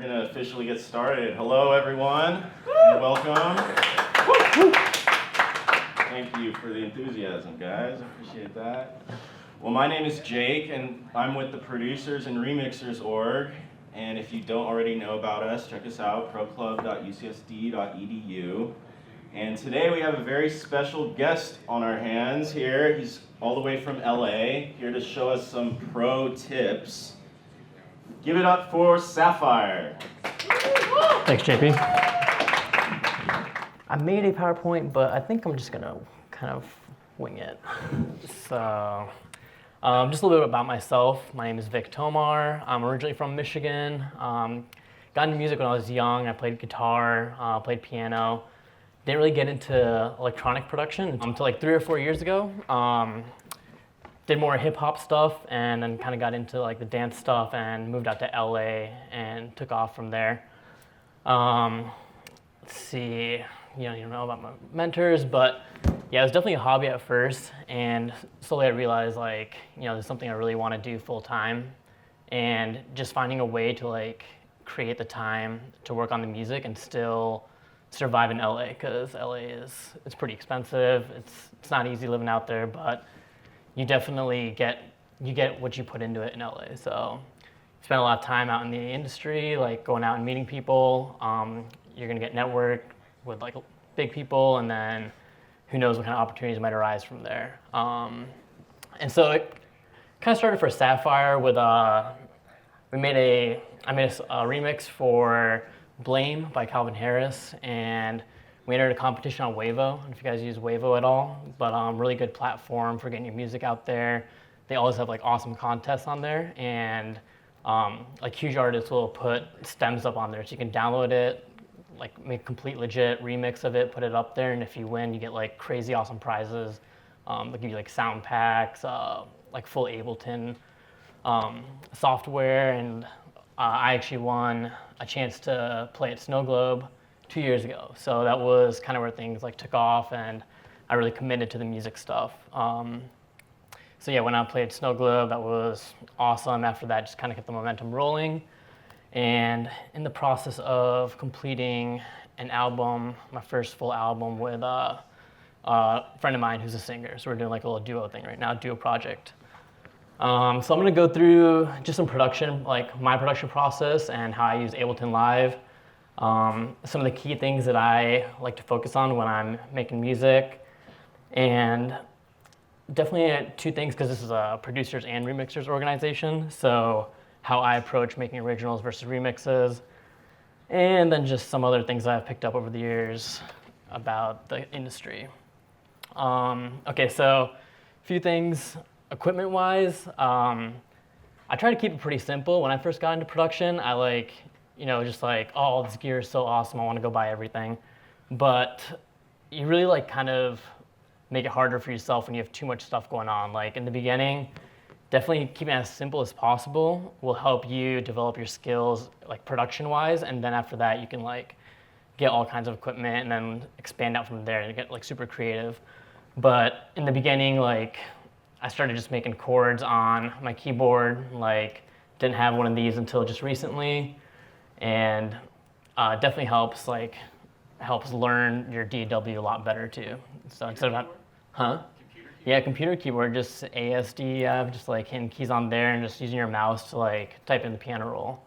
We're going to officially get started. Hello, everyone, and welcome. Thank you for the enthusiasm, guys. I appreciate that. Well, my name is Jake, and I'm with the Producers and Remixers org. And if you don't already know about us, check us out, proclub.ucsd.edu. And today we have a very special guest on our hands here. He's all the way from LA, here to show us some pro tips. Give it up for SAFIRE. Thanks, JP. I made a PowerPoint, but I think I'm just gonna kind of wing it. So, just a little bit about myself. My name is Vic Tomar. I'm originally from Michigan. Got into music when I was young. I played guitar, played piano. Didn't really get into electronic production until like 3 or 4 years ago. Did more hip hop stuff and then kind of got into like the dance stuff and moved out to LA and took off from there. Let's see, you don't even know about my mentors, but yeah, it was definitely a hobby at first, and slowly I realized like, there's something I really want to do full time, and just finding a way to like create the time to work on the music and still survive in LA, because LA it's pretty expensive. It's not easy living out there, but you definitely get what you put into it in LA. So spend a lot of time out in the industry, like going out and meeting people. You're gonna get networked with like big people, and then who knows what kind of opportunities might arise from there. And so it kind of started for SAFIRE with I made a remix for Blame by Calvin Harris, and we entered a competition on Wavo. I don't know if you guys use Wavo at all, but really good platform for getting your music out there. They always have like awesome contests on there, and like huge artists will put stems up on there, so you can download it, like make a complete legit remix of it, put it up there, and if you win, you get like crazy awesome prizes. They'll give you like sound packs, like full Ableton software, and I actually won a chance to play at Snow Globe 2 years ago. So that was kind of where things like took off, and I really committed to the music stuff. So yeah, when I played Snow Globe, that was awesome. After that, just kind of kept the momentum rolling. And in the process of completing an album, my first full album with a friend of mine who's a singer. So we're doing like a little duo thing right now, duo project. So I'm gonna go through just some production, like my production process and how I use Ableton Live. Some of the key things that I like to focus on when I'm making music, and definitely 2 things, because this is a producers and remixers organization. So how I approach making originals versus remixes, and then just some other things that I've picked up over the years about the industry. Okay, so a few things equipment-wise. I try to keep it pretty simple. When I first got into production, I just like, oh, this gear is so awesome, I want to go buy everything. But you really like kind of make it harder for yourself when you have too much stuff going on. Like in the beginning, definitely keeping it as simple as possible will help you develop your skills like production-wise, and then after that you can like get all kinds of equipment and then expand out from there and get like super creative. But in the beginning, like I started just making chords on my keyboard, like didn't have one of these until just recently. And definitely helps learn your DAW a lot better too. So instead of computer keyboard, just ASD, just like hitting keys on there and just using your mouse to like type in the piano roll.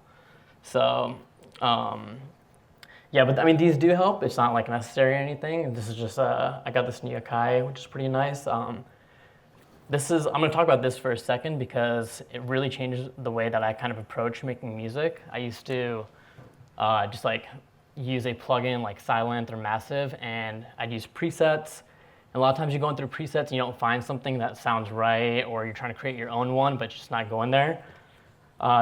So yeah, but I mean these do help. It's not like necessary or anything. This is just I got this new Akai, which is pretty nice. I'm gonna talk about this for a second because it really changes the way that I kind of approach making music. I used to just like use a plugin like Silent or Massive, and I'd use presets. And a lot of times you're going through presets and you don't find something that sounds right, or you're trying to create your own one, but it's just not going there.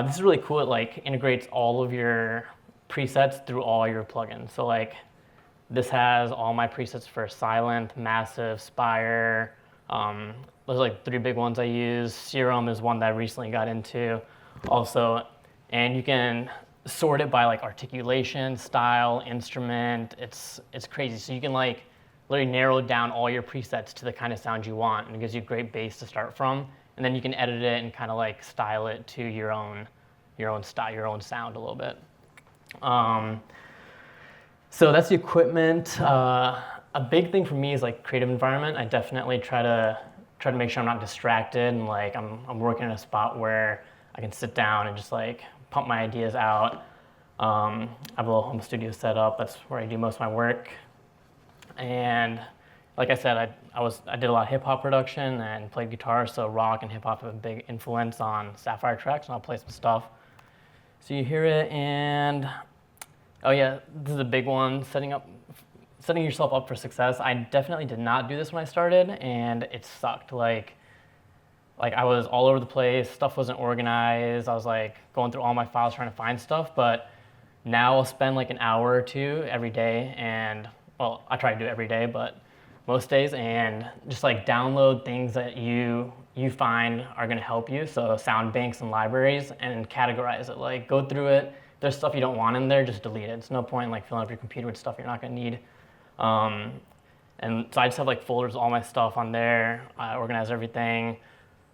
This is really cool. It like integrates all of your presets through all your plugins. So like this has all my presets for Silent, Massive, Spire. Those are like 3 big ones I use. Serum is one that I recently got into also. And you can sort it by like articulation, style, instrument. It's crazy. So you can like literally narrow down all your presets to the kind of sound you want, and it gives you a great base to start from. And then you can edit it and kind of like style it to your own style, your own sound a little bit. So that's the equipment. A big thing for me is like creative environment. I definitely try to make sure I'm not distracted and like I'm working in a spot where I can sit down and just like pump my ideas out. I have a little home studio set up. That's where I do most of my work. And like I said, I did a lot of hip hop production and played guitar, so rock and hip hop have a big influence on SAFIRE tracks, and I'll play some stuff. So you hear it, and oh yeah, this is a big one, setting yourself up for success. I definitely did not do this when I started, and it sucked. Like I was all over the place, stuff wasn't organized, I was like going through all my files trying to find stuff, but now I'll spend like an hour or two every day, and well, I try to do it every day, but most days, and just like download things that you find are gonna help you, so sound banks and libraries, and categorize it. Like go through it. If there's stuff you don't want in there, just delete it. It's no point in like filling up your computer with stuff you're not gonna need. And so I just have like folders of all my stuff on there. I organize everything.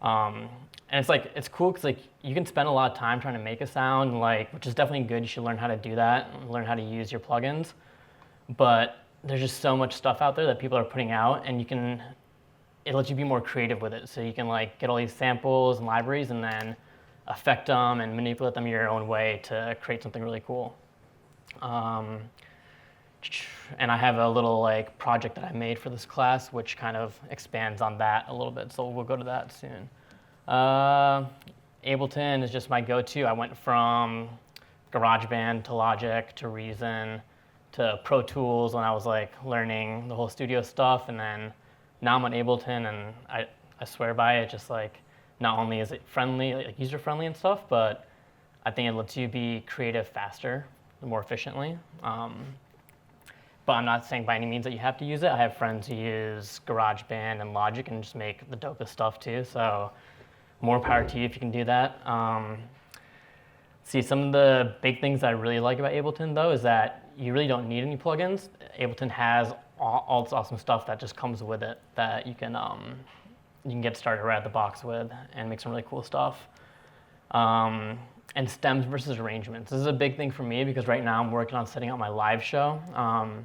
And it's cool because like you can spend a lot of time trying to make a sound, like, which is definitely good. You should learn how to do that and learn how to use your plugins. But there's just so much stuff out there that people are putting out, and it lets you be more creative with it. So you can like get all these samples and libraries and then affect them and manipulate them your own way to create something really cool. And I have a little like project that I made for this class, which kind of expands on that a little bit. So we'll go to that soon. Ableton is just my go-to. I went from GarageBand to Logic to Reason to Pro Tools when I was like learning the whole studio stuff, and then now I'm on Ableton, and I swear by it. Just like not only is it friendly, like user friendly and stuff, but I think it lets you be creative faster, more efficiently. But I'm not saying by any means that you have to use it. I have friends who use GarageBand and Logic and just make the dopest stuff too. So more power to you if you can do that. See, some of the big things that I really like about Ableton though is that you really don't need any plugins. Ableton has all this awesome stuff that just comes with it that you can get started right out the box with and make some really cool stuff. And stems versus arrangements. This is a big thing for me because right now I'm working on setting up my live show. I'm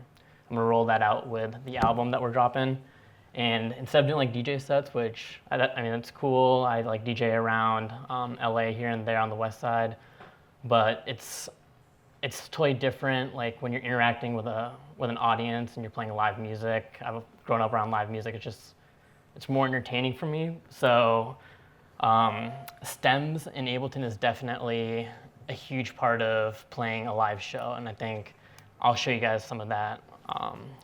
gonna roll that out with the album that we're dropping. And instead of doing like DJ sets, which I mean, that's cool. I like DJ around LA here and there on the west side, but it's totally different. Like when you're interacting with an audience and you're playing live music. I've grown up around live music. It's more entertaining for me. So stems in Ableton is definitely a huge part of playing a live show, and I think I'll show you guys some of that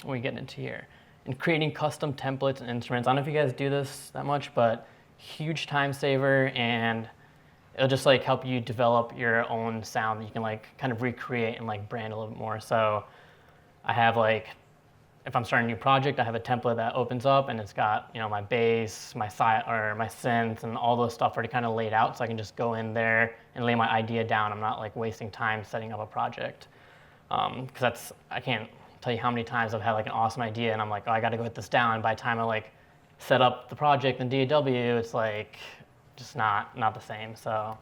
when we get into here. And creating custom templates and instruments. I don't know if you guys do this that much, but huge time saver, and it'll just like help you develop your own sound that you can like kind of recreate and like brand a little bit more. So I have like, if I'm starting a new project, I have a template that opens up and it's got, you know, my bass, my synths, and all those stuff already kind of laid out, so I can just go in there and lay my idea down. I'm not like wasting time setting up a project, because I can't tell you how many times I've had like an awesome idea and I'm like, oh, I got to go hit this down. By the time I like set up the project in DAW, it's like just not the same. So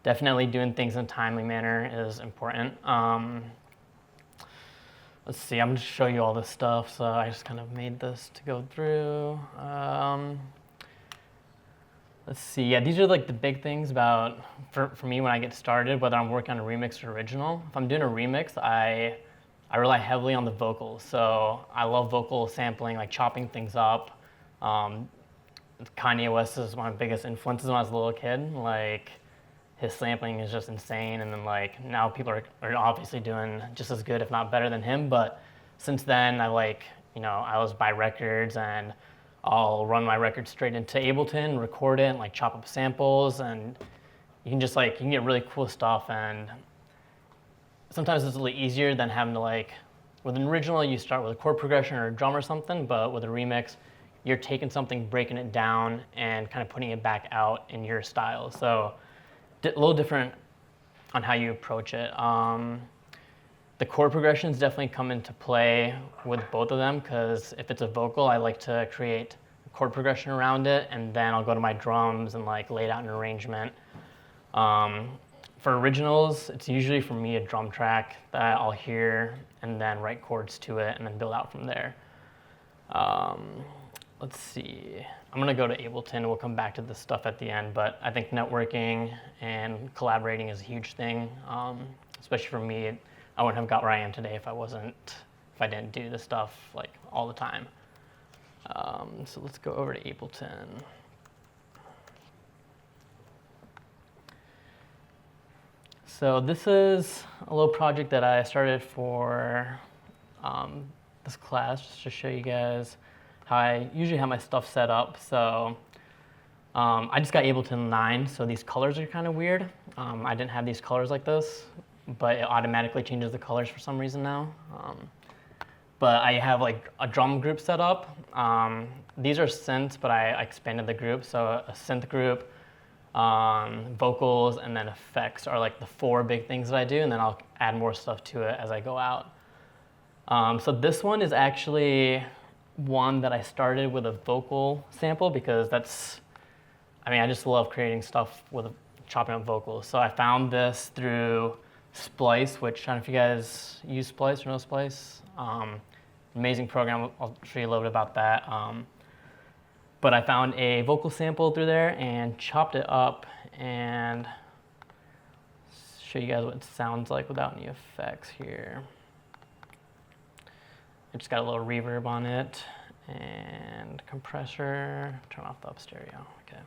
definitely doing things in a timely manner is important. Let's see, I'm going to show you all this stuff. So I just kind of made this to go through. Let's see, yeah, these are like the big things about, for me when I get started, whether I'm working on a remix or original. If I'm doing a remix, I rely heavily on the vocals. So I love vocal sampling, like chopping things up. Kanye West is one of my biggest influences when I was a little kid. Like, his sampling is just insane, and then like now people are obviously doing just as good, if not better than him. But since then, I always buy records, and I'll run my record straight into Ableton, record it, and like chop up samples, and you can get really cool stuff. And sometimes it's a little easier than having to like, with an original, you start with a chord progression or a drum or something, but with a remix, you're taking something, breaking it down, and kind of putting it back out in your style. So a little different on how you approach it. The chord progressions definitely come into play with both of them, because if it's a vocal, I like to create a chord progression around it, and then I'll go to my drums and like lay it out an arrangement. for originals, it's usually for me a drum track that I'll hear and then write chords to it and then build out from there. Let's see. I'm gonna go to Ableton. We'll come back to this stuff at the end, but I think networking and collaborating is a huge thing, especially for me. I wouldn't have got where I am today if I didn't do this stuff like all the time. So let's go over to Ableton. So this is a little project that I started for this class, just to show you guys how I usually have my stuff set up. So I just got Ableton 9, so these colors are kind of weird. I didn't have these colors like this, but it automatically changes the colors for some reason now. But I have like a drum group set up. These are synths, but I expanded the group. So a synth group, vocals, and then effects are like the 4 big things that I do, and then I'll add more stuff to it as I go out. So this one is actually one that I started with a vocal sample because I just love creating stuff with chopping up vocals. So I found this through Splice, which I don't know if you guys use Splice or know Splice. Amazing program, I'll show you a little bit about that. But I found a vocal sample through there and chopped it up and show you guys what it sounds like without any effects here. I just got a little reverb on it and compressor. Turn off the up stereo. Okay.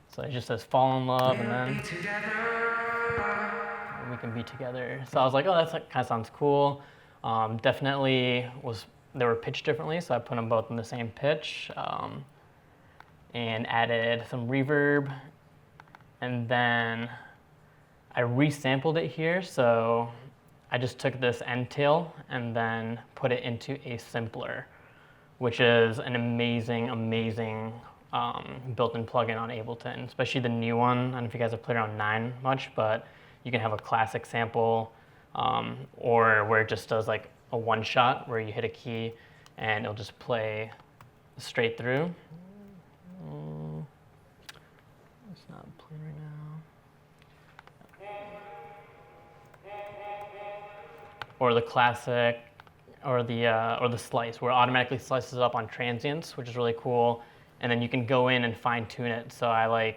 So it just says fall in love and then we can be together. So I was like, oh, that kind of sounds cool. Definitely they were pitched differently, so I put them both in the same pitch and added some reverb, and then I resampled it here. So I just took this end tail and then put it into a simpler, which is an amazing built-in plugin on Ableton, especially the new one. I don't know if you guys have played around 9 much, but you can have a classic sample or where it just does like a one shot where you hit a key and it'll just play straight through. It's not playing right now. Or the classic, or the slice, where it automatically slices it up on transients, which is really cool. And then you can go in and fine tune it. So I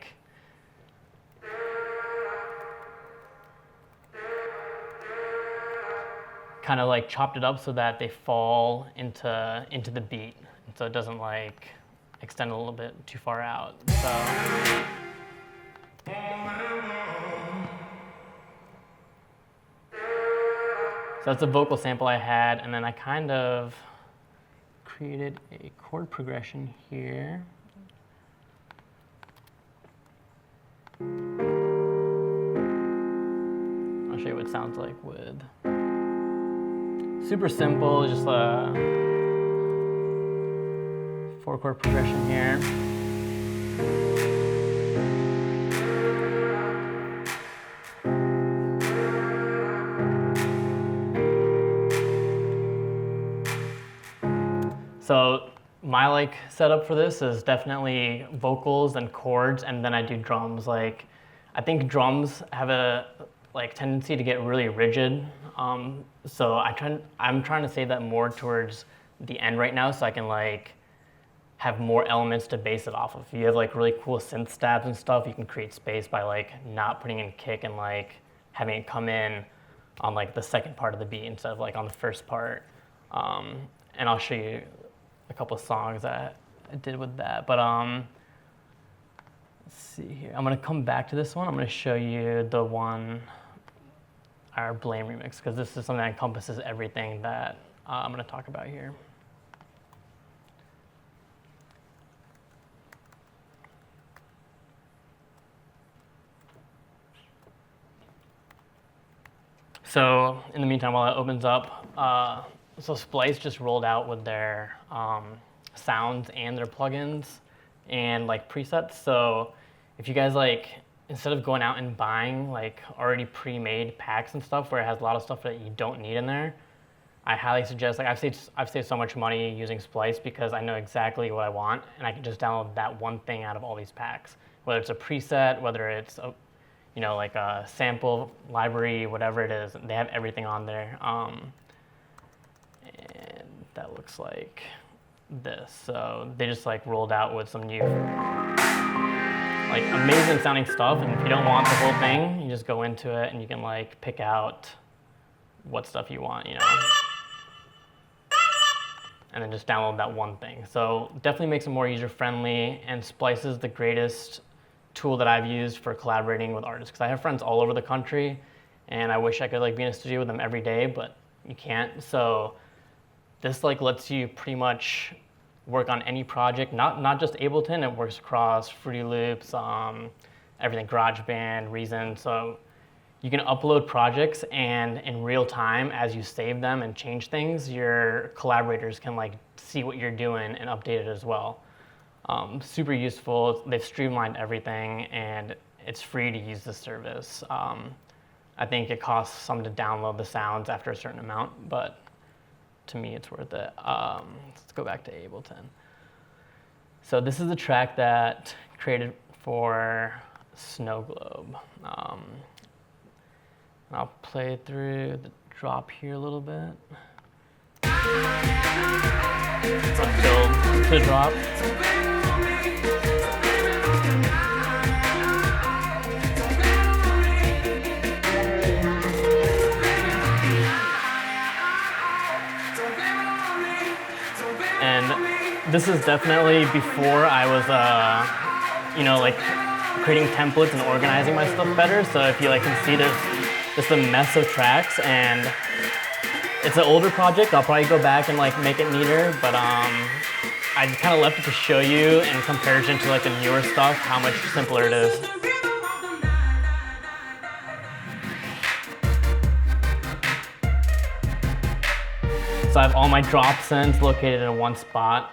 kind of chopped it up so that they fall into the beat, and so it doesn't extend a little bit too far out. So that's a vocal sample I had, and then I kind of created a chord progression here. I'll show you what it sounds like with. Super simple, just a 4-chord progression here. So my setup for this is definitely vocals and chords, and then I do drums. I think drums have a tendency to get really rigid. So I'm trying to save that more towards the end right now, so I can have more elements to base it off of. If you have really cool synth stabs and stuff, you can create space by not putting in kick and having it come in on the second part of the beat instead of on the first part. And I'll show you a couple of songs that I did with that. But let's see here. I'm gonna come back to this one. I'm gonna show you the one, our Blame remix, because this is something that encompasses everything that I'm gonna talk about here. So in the meantime, while it opens up, so Splice just rolled out with their sounds and their plugins and presets. So if you guys instead of going out and buying already pre-made packs and stuff where it has a lot of stuff that you don't need in there, I highly suggest, like I've saved so much money using Splice because I know exactly what I want, and I can just download that one thing out of all these packs. Whether it's a preset, whether it's a, like a sample library, whatever it is, they have everything on there. And that looks like this. So they just like rolled out with some new, like amazing sounding stuff. And if you don't want the whole thing, you just go into it and you can like pick out what stuff you want, and then just download that one thing. So definitely makes it more user-friendly, and Splice is the greatest tool that I've used for collaborating with artists, because I have friends all over the country, and I wish I could like be in a studio with them every day, but you can't. So this like lets you pretty much work on any project, not just Ableton. It works across Fruity Loops, everything, GarageBand, Reason. So you can upload projects, and in real time, as you save them and change things, your collaborators can like see what you're doing and update it as well. Super useful. They've streamlined everything, and it's free to use the service. I think it costs some to download the sounds after a certain amount, but to me, it's worth it. Let's go back to Ableton. So this is the track that created for Snow Globe. I'll play through the drop here a little bit. It's a build to the drop. And this is definitely before I was, like creating templates and organizing my stuff better. So if you like can see, there's just a mess of tracks, and it's an older project. I'll probably go back and like make it neater, but I kind of left it to show you in comparison to like the newer stuff how much simpler it is. So I have all my drop synths located in one spot,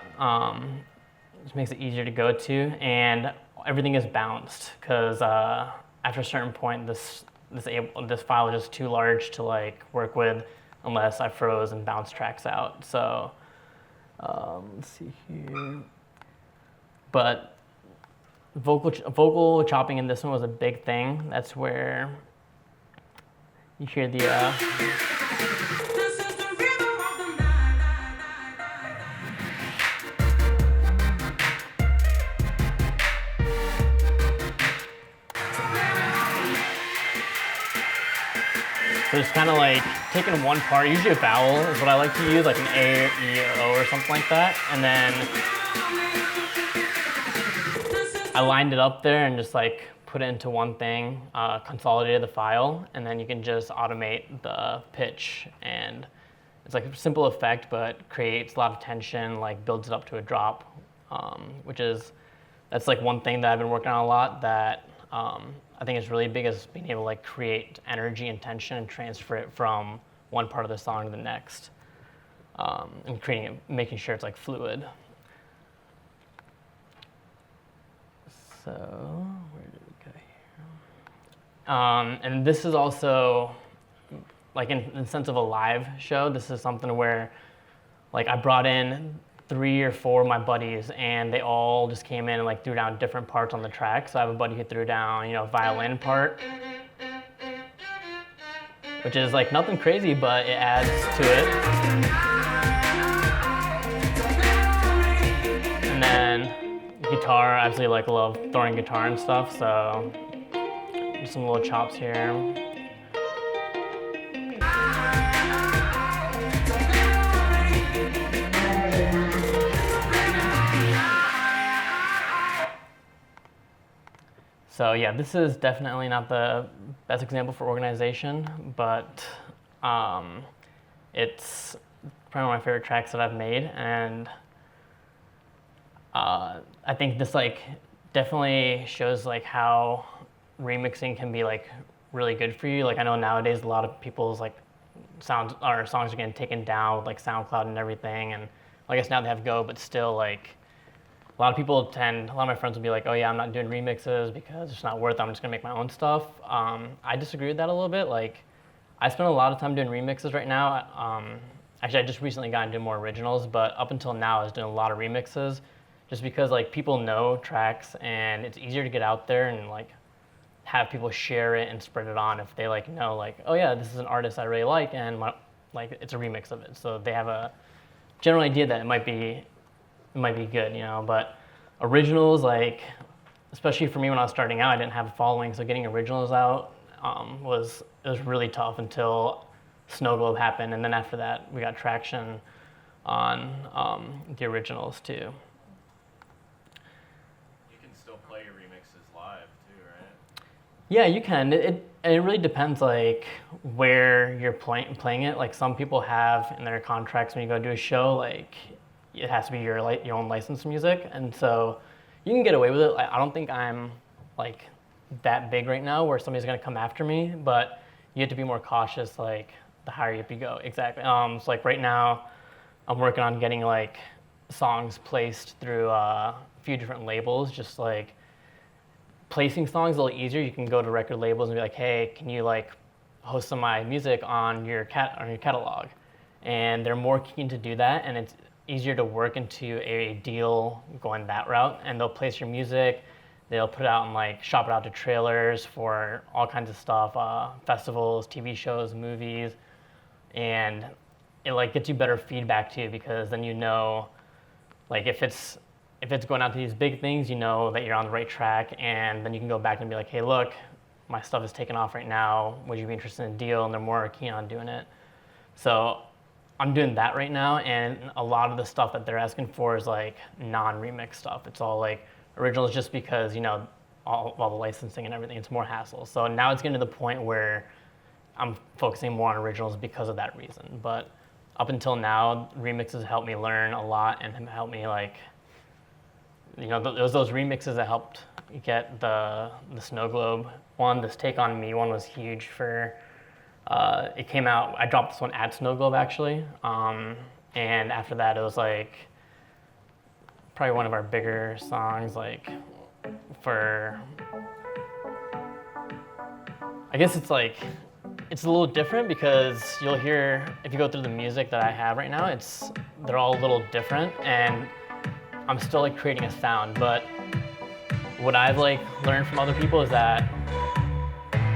which makes it easier to go to, and everything is bounced because after a certain point, this file is just too large to like work with unless I froze and bounced tracks out. So let's see here. But vocal chopping in this one was a big thing. That's where you hear the so it's kind of like taking one part, usually a vowel is what I like to use, like an A or E or O or something like that. And then I lined it up there and just like put it into one thing, consolidated the file, and then you can just automate the pitch. And it's like a simple effect, but creates a lot of tension, like builds it up to a drop, that's like one thing that I've been working on a lot that I think is really big, is being able to like create energy and tension and transfer it from one part of the song to the next, and making sure it's like fluid. So where did we go here? And this is also like in the sense of a live show. This is something where like I brought in 3 or 4 of my buddies, and they all just came in and like threw down different parts on the track. So I have a buddy who threw down, violin part, which is like nothing crazy, but it adds to it. And then guitar, I absolutely like love throwing guitar and stuff, so just some little chops here. So yeah, this is definitely not the best example for organization, but it's probably one of my favorite tracks that I've made, and I think this like definitely shows like how remixing can be like really good for you. Like I know nowadays a lot of people's like songs are getting taken down with like SoundCloud and everything, and I guess now they have Go, but still like a lot of my friends will be like, oh yeah, I'm not doing remixes because it's not worth it, I'm just gonna make my own stuff. I disagree with that a little bit. Like, I spend a lot of time doing remixes right now. actually I just recently got into more originals, but up until now I was doing a lot of remixes, just because like people know tracks and it's easier to get out there and like have people share it and spread it on if they like know like, oh yeah, this is an artist I really like and like it's a remix of it, so they have a general idea that it might be good, you know. But originals, like especially for me when I was starting out, I didn't have a following, so getting originals out was really tough until Snow Globe happened, and then after that we got traction on the originals too. You can still play your remixes live too, right? Yeah, you can. It really depends like where you're playing it. Like some people have in their contracts when you go do a show, like it has to be your own licensed music, and so you can get away with it. I don't think I'm like that big right now where somebody's gonna come after me, but you have to be more cautious like the higher up you go. Exactly. So like right now, I'm working on getting like songs placed through a few different labels. Just like placing songs is a little easier. You can go to record labels and be like, hey, can you like host some of my music on your catalog? And they're more keen to do that, and it's easier to work into a deal going that route. And they'll place your music. They'll put it out and like shop it out to trailers for all kinds of stuff, festivals, TV shows, movies, and it like gets you better feedback too, because then you know, like if it's going out to these big things, you know that you're on the right track, and then you can go back and be like, hey, look, my stuff is taking off right now. Would you be interested in a deal? And they're more keen on doing it. So I'm doing that right now, and a lot of the stuff that they're asking for is like non-remix stuff. It's all like originals, just because, you know, all the licensing and everything, it's more hassle. So now it's getting to the point where I'm focusing more on originals because of that reason. But up until now, remixes helped me learn a lot and helped me like, you know, those remixes that helped get the Snow Globe one. This Take On Me one was huge for, it came out, I dropped this one at Snow Globe actually. And after that it was like probably one of our bigger songs, like for, I guess it's like, it's a little different because you'll hear, if you go through the music that I have right now, they're all a little different, and I'm still like creating a sound. But what I've like learned from other people is that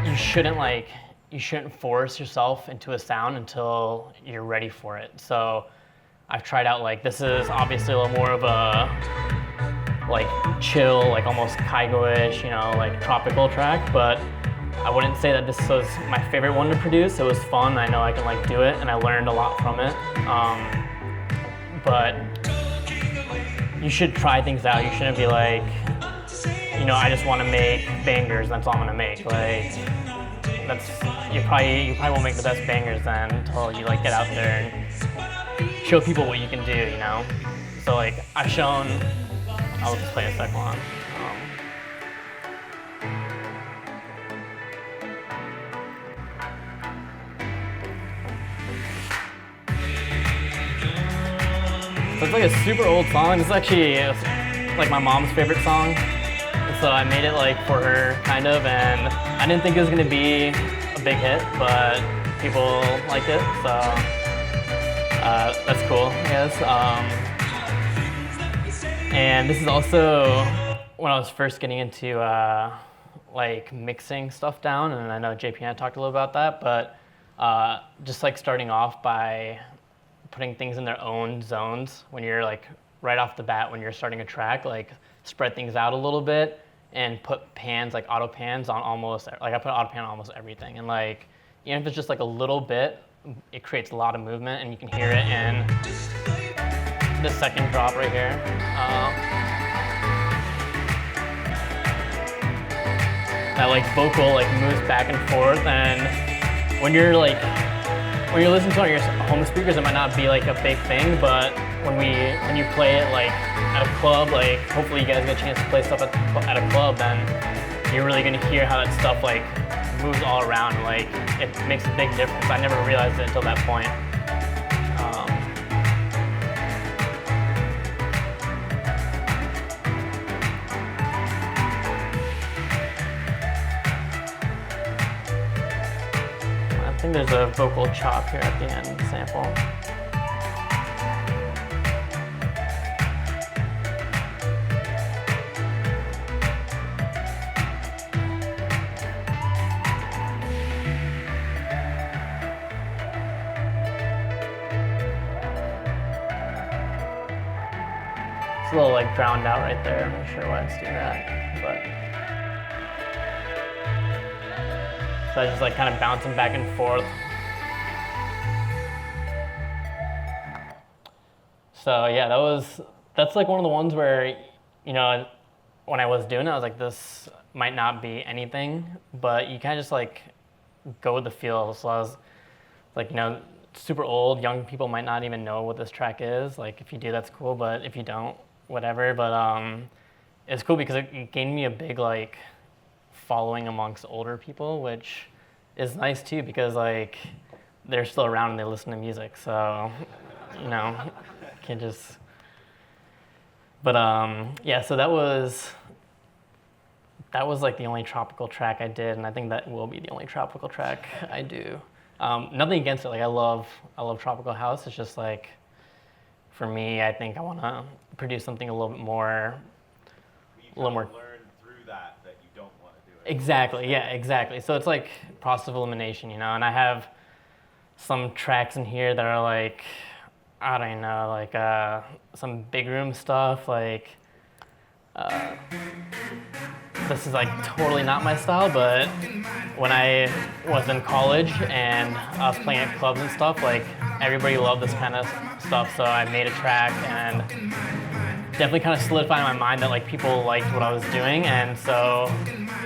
you shouldn't force yourself into a sound until you're ready for it. So I've tried out like, this is obviously a little more of a like chill, like almost Kygo-ish, you know, like tropical track, but I wouldn't say that this was my favorite one to produce. It was fun. I know I can like do it, and I learned a lot from it. But you should try things out. You shouldn't be like, you know, I just want to make bangers, and that's all I'm gonna make. Like, you probably won't make the best bangers then until you like get out there and show people what you can do, you know. So like I'll just play a second one. So it's like a super old song. It's actually like my mom's favorite song. So I made it like for her, kind of, and I didn't think it was gonna be a big hit, but people liked it, so that's cool, I guess. And this is also when I was first getting into like mixing stuff down, and I know JP and I talked a little about that, but just like starting off by putting things in their own zones when you're like right off the bat when you're starting a track, like spread things out a little bit and put pans, like auto pans on almost, like I put auto pan on almost everything, and like even if it's just like a little bit, it creates a lot of movement, and you can hear it in the second drop right here. That like vocal like moves back and forth, and when you're listening to it on your home speakers, it might not be like a big thing, but when you play it like at a club, like hopefully you guys get a chance to play stuff at a club, then you're really gonna hear how that stuff like moves all around. Like it makes a big difference. I never realized it until that point. I think there's a vocal chop here at the end sample. It's a little like drowned out right there. I'm not sure why it's doing that, but. So I just like kind of bouncing back and forth. So yeah, that's like one of the ones where, you know, when I was doing it, I was like, this might not be anything, but you kind of just like go with the feel. So I was like, you know, super old, young people might not even know what this track is. Like if you do, that's cool, but if you don't, whatever. But it's cool because it gained me a big like following amongst older people, which is nice too because like they're still around and they listen to music. So, you know, can't just. But yeah, so that was like the only tropical track I did, and I think that will be the only tropical track I do. Nothing against it. Like I love tropical house. It's just like, for me, I think I want to produce something a little bit more. You learn through that you don't want to do it. Exactly. Yeah. Exactly. So it's like process of elimination, you know. And I have some tracks in here that are like, I don't know, like some big room stuff. Like this is like totally not my style, but when I was in college and I was playing at clubs and stuff, like everybody loved this kind of stuff. So I made a track and definitely kind of solidified in my mind that like people liked what I was doing, and so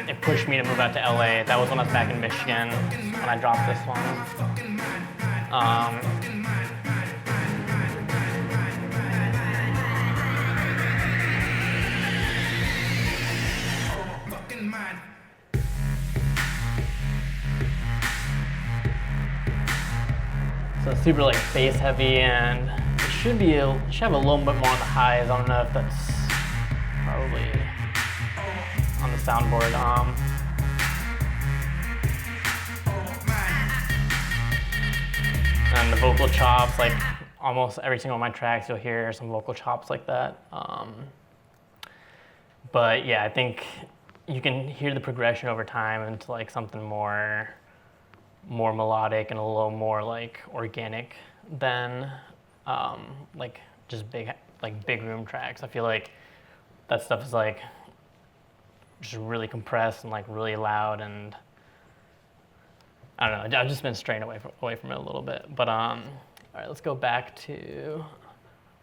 it pushed me to move out to LA. That was when I was back in Michigan when I dropped this one. So it's super like bass heavy, and it should have a little bit more on the highs. I don't know if that's probably on the soundboard. And the vocal chops, like almost every single one of my tracks, you'll hear some vocal chops like that. But yeah, I think you can hear the progression over time into like something more melodic and a little more like organic than like just big room tracks. I feel like that stuff is like just really compressed and like really loud, and I don't know. I've just been straying away from it a little bit. But all right, let's go back to.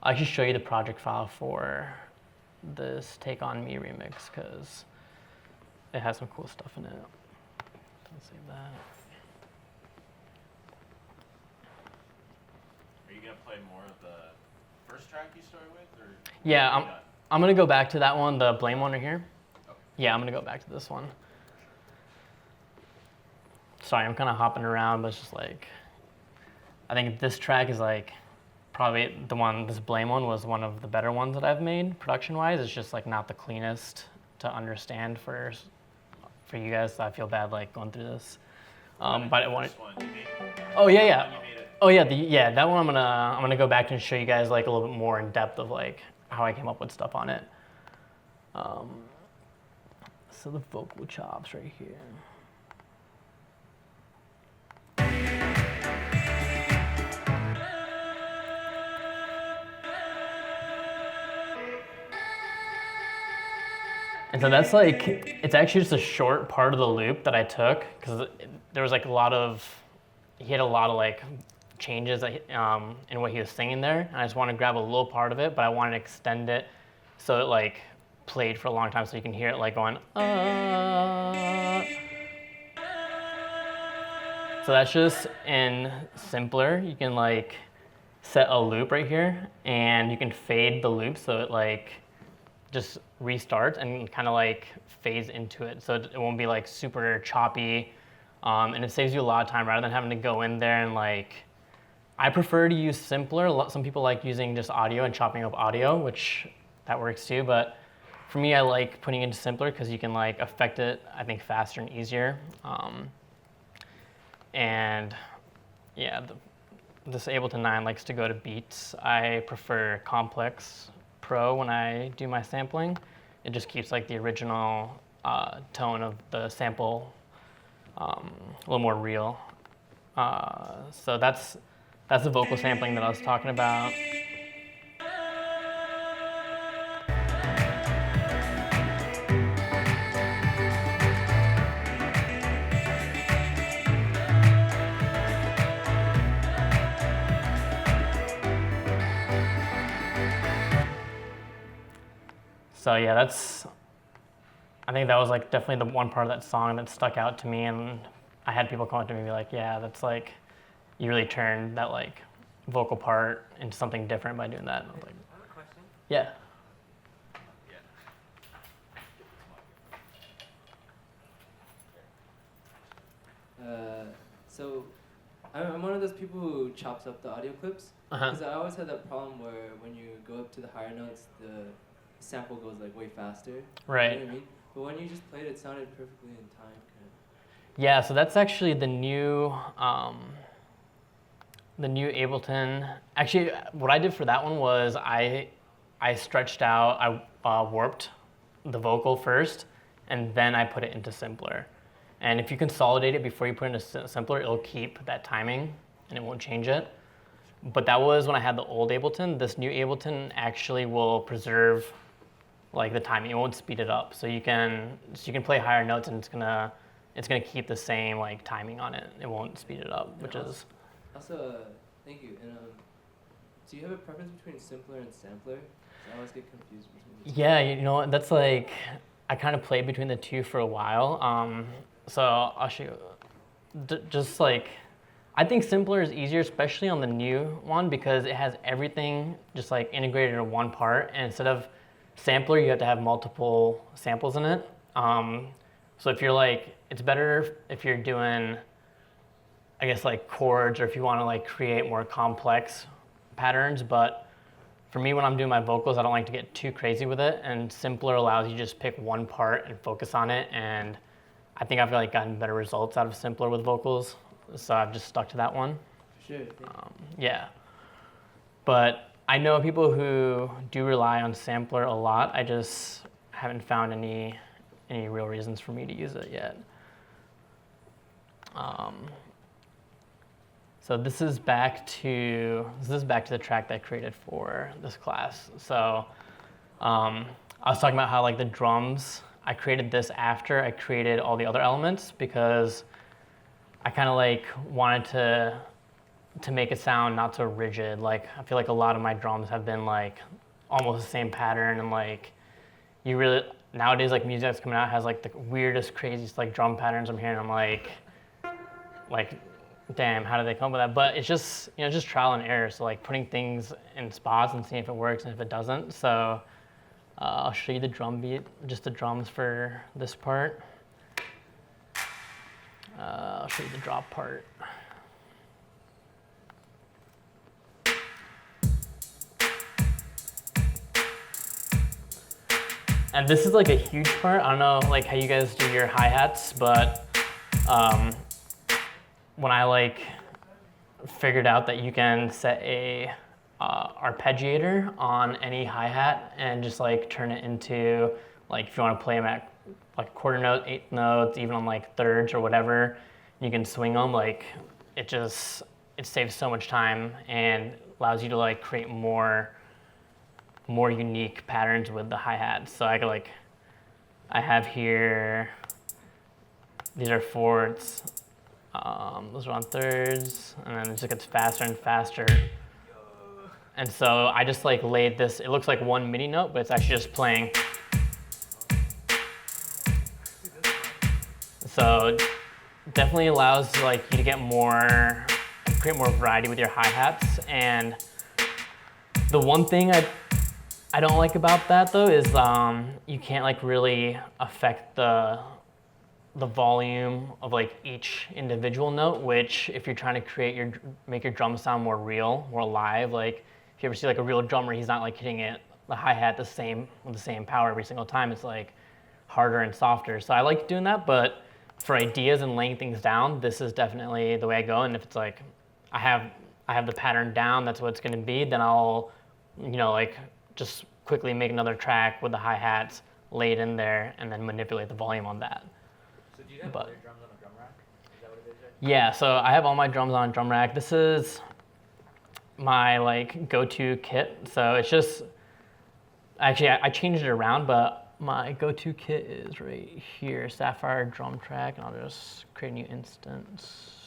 I'll actually show you the project file for this Take On Me remix because it has some cool stuff in it. Let's save that. Are you gonna play more of the first track you started with, or? Yeah, I'm gonna go back to that one, the Blame one right here. Okay. Yeah, I'm gonna go back to this one. Sorry, I'm kind of hopping around, but it's just like, I think this track is like probably this Blame one was one of the better ones that I've made production-wise. It's just like not the cleanest to understand for you guys, so I feel bad like going through this. But I wanted. Oh yeah. Oh yeah, that one I'm gonna go back and show you guys like a little bit more in depth of like how I came up with stuff on it. So the vocal chops right here. And so that's like, it's actually just a short part of the loop that I took because there was like he had a lot of like changes in what he was singing there. And I just want to grab a little part of it, but I wanted to extend it so it like played for a long time so you can hear it like going, So that's just in simpler. You can like set a loop right here and you can fade the loop so it like just restarts and kind of like fades into it. So it won't be like super choppy. And it saves you a lot of time rather than having to go in there and like, I prefer to use simpler. Some people like using just audio and chopping up audio, which that works too. But for me, I like putting it into simpler because you can like affect it, I think, faster and easier. And yeah, this Ableton 9 likes to go to beats. I prefer Complex Pro when I do my sampling. It just keeps like the original tone of the sample a little more real. So that's the vocal sampling that I was talking about. So yeah, I think that was like definitely the one part of that song that stuck out to me, and I had people come up to me and be like, yeah, that's like, you really turned that like vocal part into something different by doing that. And I was like, I have a question. yeah. So I'm one of those people who chops up the audio clips, because I always had that problem where when you go up to the higher notes, the sample goes like way faster. Right. You know what I mean? But when you just played it, sounded perfectly in time. Yeah, so that's actually the new Ableton. Actually, what I did for that one was I stretched out, I warped the vocal first, and then I put it into Simpler. And if you consolidate it before you put it into Simpler, it'll keep that timing and it won't change it. But that was when I had the old Ableton. This new Ableton actually will preserve like the timing. It won't speed it up. So you can play higher notes and it's gonna keep the same like timing on it. It won't speed it up, which is. Also, thank you. And do you have a preference between Simpler and Sampler? I always get confused between the two. Yeah, you know what? That's like, I kind of played between the two for a while. So I'll show you. Just like, I think Simpler is easier, especially on the new one, because it has everything just like integrated in one part. And instead of Sampler, you have to have multiple samples in it. So if you're like, it's better if you're doing, I guess like chords, or if you want to like create more complex patterns. But for me, when I'm doing my vocals, I don't like to get too crazy with it. And Simpler allows you to just pick one part and focus on it. And I think I've like gotten better results out of Simpler with vocals. So I've just stuck to that one. For sure. Yeah. But I know people who do rely on Sampler a lot. I just haven't found any real reasons for me to use it yet. So this is back to the track that I created for this class. So I was talking about how like the drums, I created this after I created all the other elements, because I kind of like wanted to make it sound not so rigid. Like I feel like a lot of my drums have been like almost the same pattern, and like you really nowadays like music that's coming out has like the weirdest, craziest like drum patterns I'm hearing. I'm like damn, how did they come up with that? But it's just, you know, just trial and error. So like putting things in spots and seeing if it works and if it doesn't. So I'll show you the drum beat, just the drums for this part. I'll show you the drop part. And this is like a huge part. I don't know like how you guys do your hi-hats, but when I like figured out that you can set a arpeggiator on any hi-hat and just like turn it into, like if you want to play them at like quarter note, eighth notes, even on like thirds or whatever, you can swing them. Like it saves so much time and allows you to like create more unique patterns with the hi-hats. So I have here, these are fourths, those are on thirds, and then it just gets faster and faster. And so I just like laid this, it looks like one MIDI note, but it's actually just playing. So definitely allows like you to get create more variety with your hi-hats. And the one thing I don't like about that though is you can't like really affect the volume of like each individual note, which if you're trying to make your drum sound more real, more alive, like if you ever see like a real drummer, he's not like hitting the hi-hat with the same power every single time. It's like harder and softer. So I like doing that, but for ideas and laying things down, this is definitely the way I go. And if it's like I have the pattern down, that's what it's going to be, then I'll, you know, like just quickly make another track with the hi-hats, lay it in there, and then manipulate the volume on that. So do you have all your drums on a drum rack? Is that what it is? Yeah, so I have all my drums on a drum rack. This is my like go-to kit. So it's just, actually I changed it around, but my go-to kit is right here, SAFIRE drum track, and I'll just create a new instance.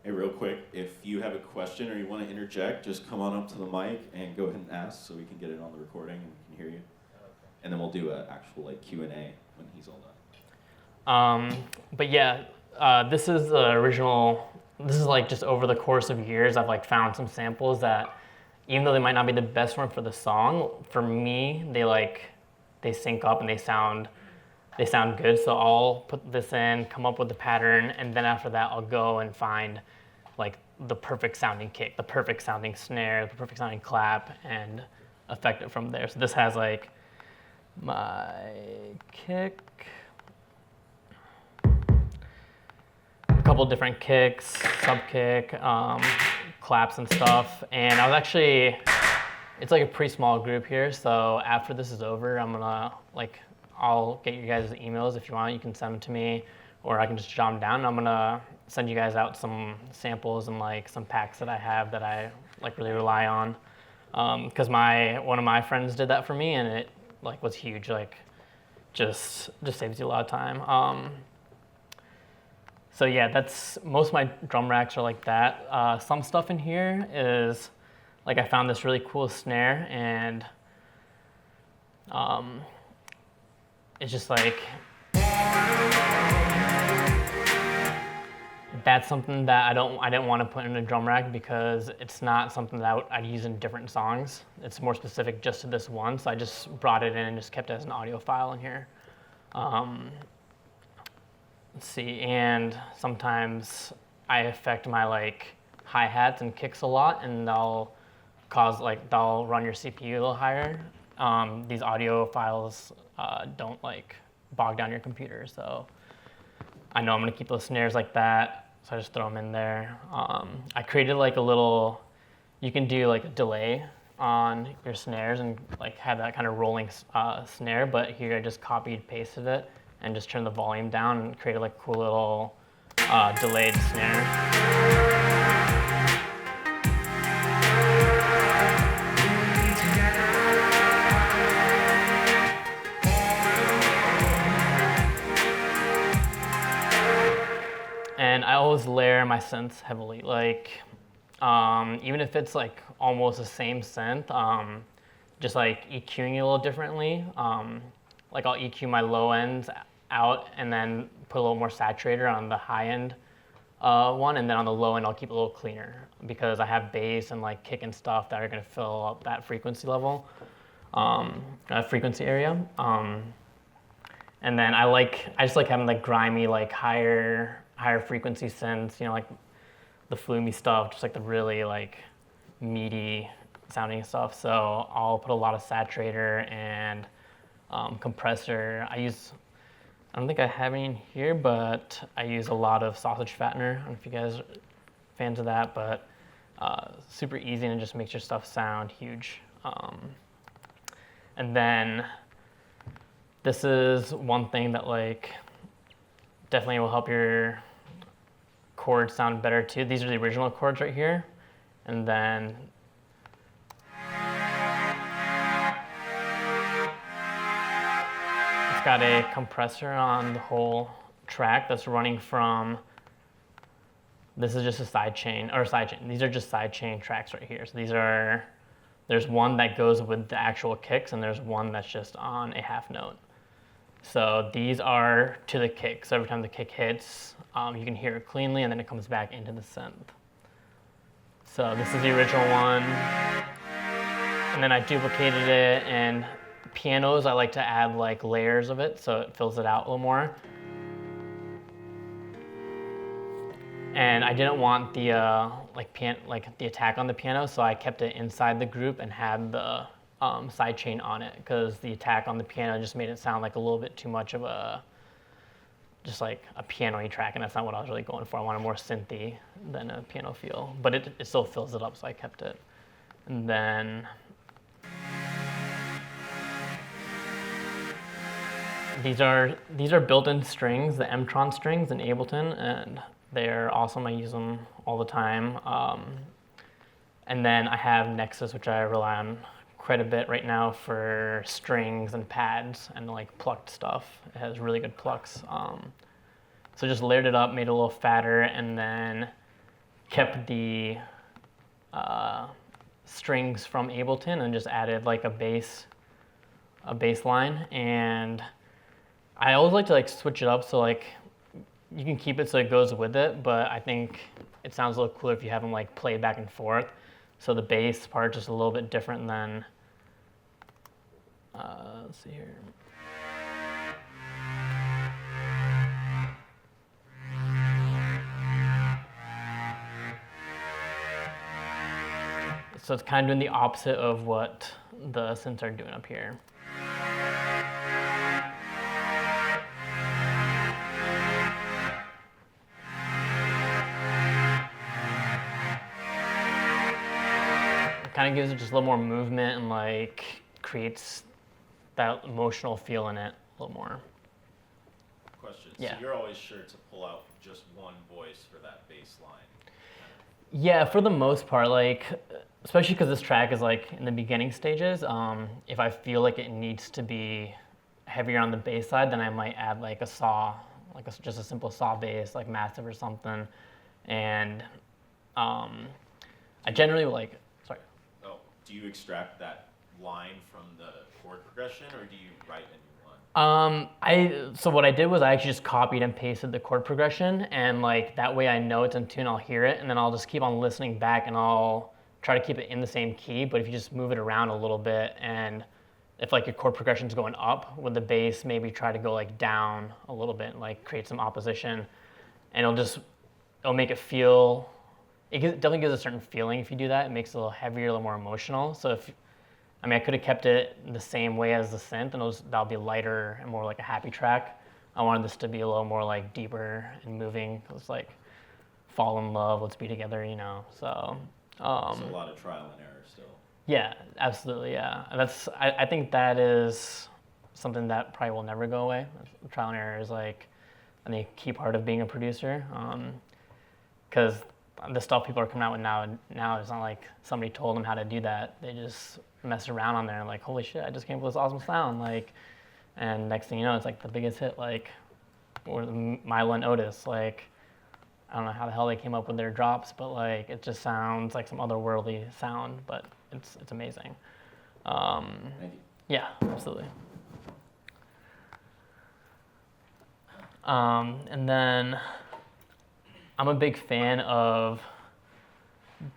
Hey, real quick, if you have a question or you want to interject, just come on up to the mic and go ahead and ask so we can get it on the recording and we can hear you. And then we'll do an actual like Q&A when he's all done. But yeah, this is the original. This is like just over the course of years, I've like found some samples that, even though they might not be the best one for the song, for me, they sync up and they sound good. So I'll put this in, come up with the pattern, and then after that, I'll go and find like the perfect sounding kick, the perfect sounding snare, the perfect sounding clap, and affect it from there. So this has like my kick, a couple different kicks, sub kick, claps and stuff. And I was actually, it's like a pretty small group here. So after this is over, I'm gonna I'll get you guys' emails if you want. You can send them to me, or I can just jot them down. I'm gonna send you guys out some samples and like some packs that I have that I like really rely on. Because one of my friends did that for me, and it like was huge. Like just saves you a lot of time. So yeah, that's most of my drum racks are like that. Some stuff in here is like I found this really cool snare, and it's just like that's something that I didn't want to put in a drum rack because it's not something that I'd use in different songs. It's more specific just to this one, so I just brought it in and just kept it as an audio file in here. Let's see, and sometimes I affect my like hi-hats and kicks a lot, and they'll run your CPU a little higher. These audio files don't like bog down your computer, so I know I'm gonna keep those snares like that. So I just throw them in there. I created like a little, you can do like a delay on your snares and like have that kind of rolling snare, but here I just copied, pasted it, and just turned the volume down and created like a cool little delayed snare. And I always layer my synths heavily, like even if it's like almost the same synth, just like EQing it a little differently. Like I'll EQ my low ends out and then put a little more saturator on the high end one, and then on the low end I'll keep it a little cleaner because I have bass and like kick and stuff that are gonna fill up that frequency level, frequency area. And then I just like having like grimy, like higher frequency synths, you know, like the floomy stuff, just like the really like meaty sounding stuff. So I'll put a lot of saturator and compressor. I don't think I have any in here, but I use a lot of sausage fattener. I don't know if you guys are fans of that, but super easy and it just makes your stuff sound huge. And then this is one thing that like definitely will help your chords sound better too. These are the original chords right here. And then it's got a compressor on the whole track that's running from, this is just a sidechain. These are just sidechain tracks right here. So there's one that goes with the actual kicks and there's one that's just on a half note. So these are to the kick. So every time the kick hits, you can hear it cleanly and then it comes back into the synth. So this is the original one. And then I duplicated it, and pianos, I like to add like layers of it so it fills it out a little more. And I didn't want the the attack on the piano, so I kept it inside the group and had the sidechain on it, because the attack on the piano just made it sound like a little bit too much of just like a piano-y track, and that's not what I was really going for. I wanted more synthy than a piano feel, but it still fills it up, so I kept it. And then these are built-in strings, the M-Tron strings in Ableton, and they're awesome. I use them all the time. And then I have Nexus, which I rely on quite a bit right now for strings and pads and like plucked stuff. It has really good plucks. So just layered it up, made it a little fatter, and then kept the strings from Ableton and just added like a bass line. And I always like to like switch it up so like you can keep it so it goes with it, but I think it sounds a little cooler if you have them like play back and forth. So the bass part just a little bit different than, let's see here. So it's kind of doing the opposite of what the synths are doing up here. Kind of gives it just a little more movement and like creates that emotional feel in it a little more. Question. Yeah. So you're always sure to pull out just one voice for that bass line? Yeah, for the most part, like, especially because this track is like in the beginning stages, if I feel like it needs to be heavier on the bass side, then I might add like a saw, like just a simple saw bass, like massive or something. And I generally like, sorry. Oh, do you extract that line from the chord progression, or do you write a new one? So what I did was I actually just copied and pasted the chord progression, and like that way I know it's in tune, I'll hear it, and then I'll just keep on listening back and I'll try to keep it in the same key. But if you just move it around a little bit, and if like your chord progression's going up with the bass, maybe try to go like down a little bit, like create some opposition, and it'll make it feel, definitely gives a certain feeling if you do that. It makes it a little heavier, a little more emotional. So I could have kept it the same way as the synth, and that'll be lighter and more like a happy track. I wanted this to be a little more like deeper and moving. It's like fall in love, let's be together, you know. So It's a lot of trial and error still. Yeah, absolutely, yeah. I think that is something that probably will never go away. Trial and error is like, I think, a key part of being a producer. Because the stuff people are coming out with now it's not like somebody told them how to do that. They just mess around on there and like, holy shit, I just came up with this awesome sound. Like, and next thing you know, it's like the biggest hit, like, or Milo and Otis. Like, I don't know how the hell they came up with their drops, but like, it just sounds like some otherworldly sound, but it's amazing. Thank you. Yeah, absolutely. And then I'm a big fan of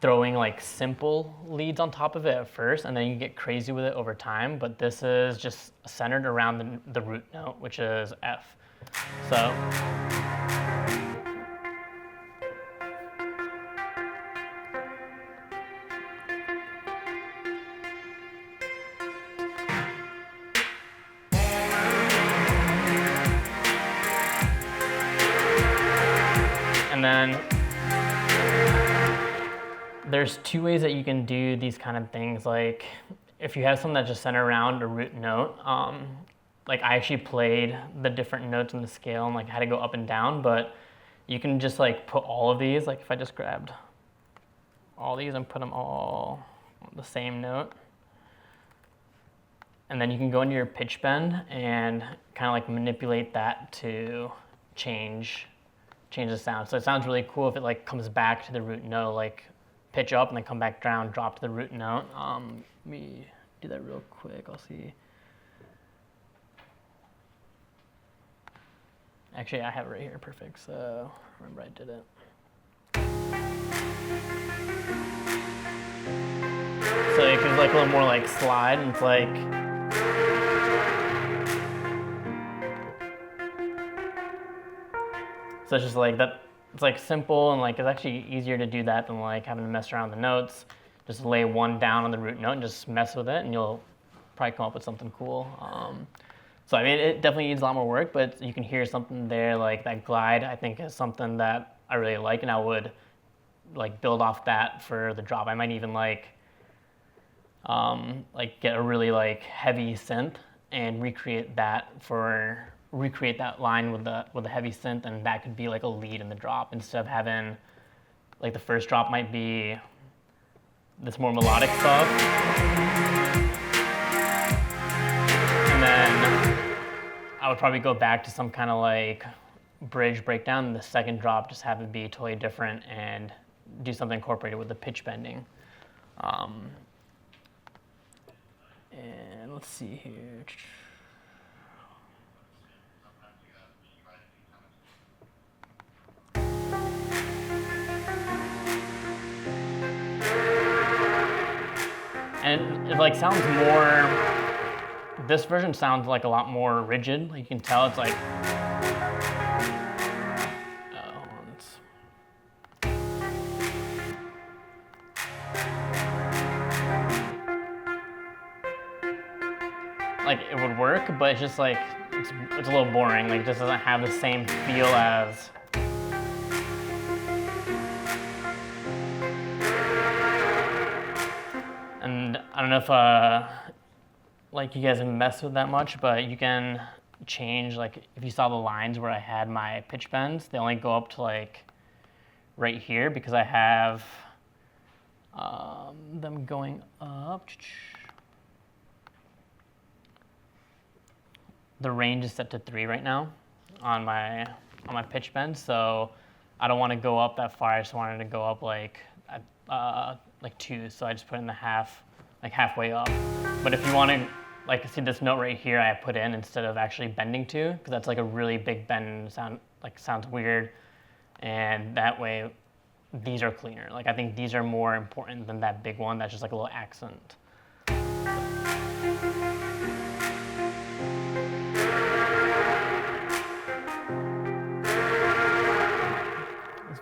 throwing like simple leads on top of it at first, and then you get crazy with it over time. But this is just centered around the root note, which is F. So. And then there's two ways that you can do these kind of things. Like if you have something that's just centered around a root note, like I actually played the different notes in the scale and like had to go up and down, but you can just like put all of these, like if I just grabbed all these and put them all on the same note. And then you can go into your pitch bend and kind of like manipulate that to change the sound. So it sounds really cool if it like comes back to the root note, like pitch up and then come back down, drop to the root note. Let me do that real quick, I'll see. Actually, I have it right here, perfect. So remember I did it. So it gives like a little more like slide, and it's like, so it's just like that, it's like simple, and like it's actually easier to do that than like having to mess around with the notes. Just lay one down on the root note and just mess with it, and you'll probably come up with something cool. So I mean, it definitely needs a lot more work, but you can hear something there, like that glide, I think is something that I really like, and I would like build off that for the drop. I might even like get a really like heavy synth and recreate that line with the heavy synth, and that could be like a lead in the drop instead of having like the first drop might be this more melodic stuff, and then I would probably go back to some kind of like bridge breakdown, and the second drop just have it be totally different and do something incorporated with the pitch bending. And let's see here. And it like sounds more, this version sounds like a lot more rigid. Like you can tell it's like, like it would work, but it's just like, it's a little boring. Like it just doesn't have the same feel as, and I don't know if like you guys have messed with that much, but you can change, like if you saw the lines where I had my pitch bends, they only go up to like right here because I have them going up. The range is set to 3 right now on my pitch bend, so I don't want to go up that far. I just wanted to go up like 2, so I just put in the halfway up. But if you want to, like, see this note right here, I put in instead of actually bending to, because that's like a really big bend and sounds weird, and that way these are cleaner. Like I think these are more important than that big one that's just like a little accent.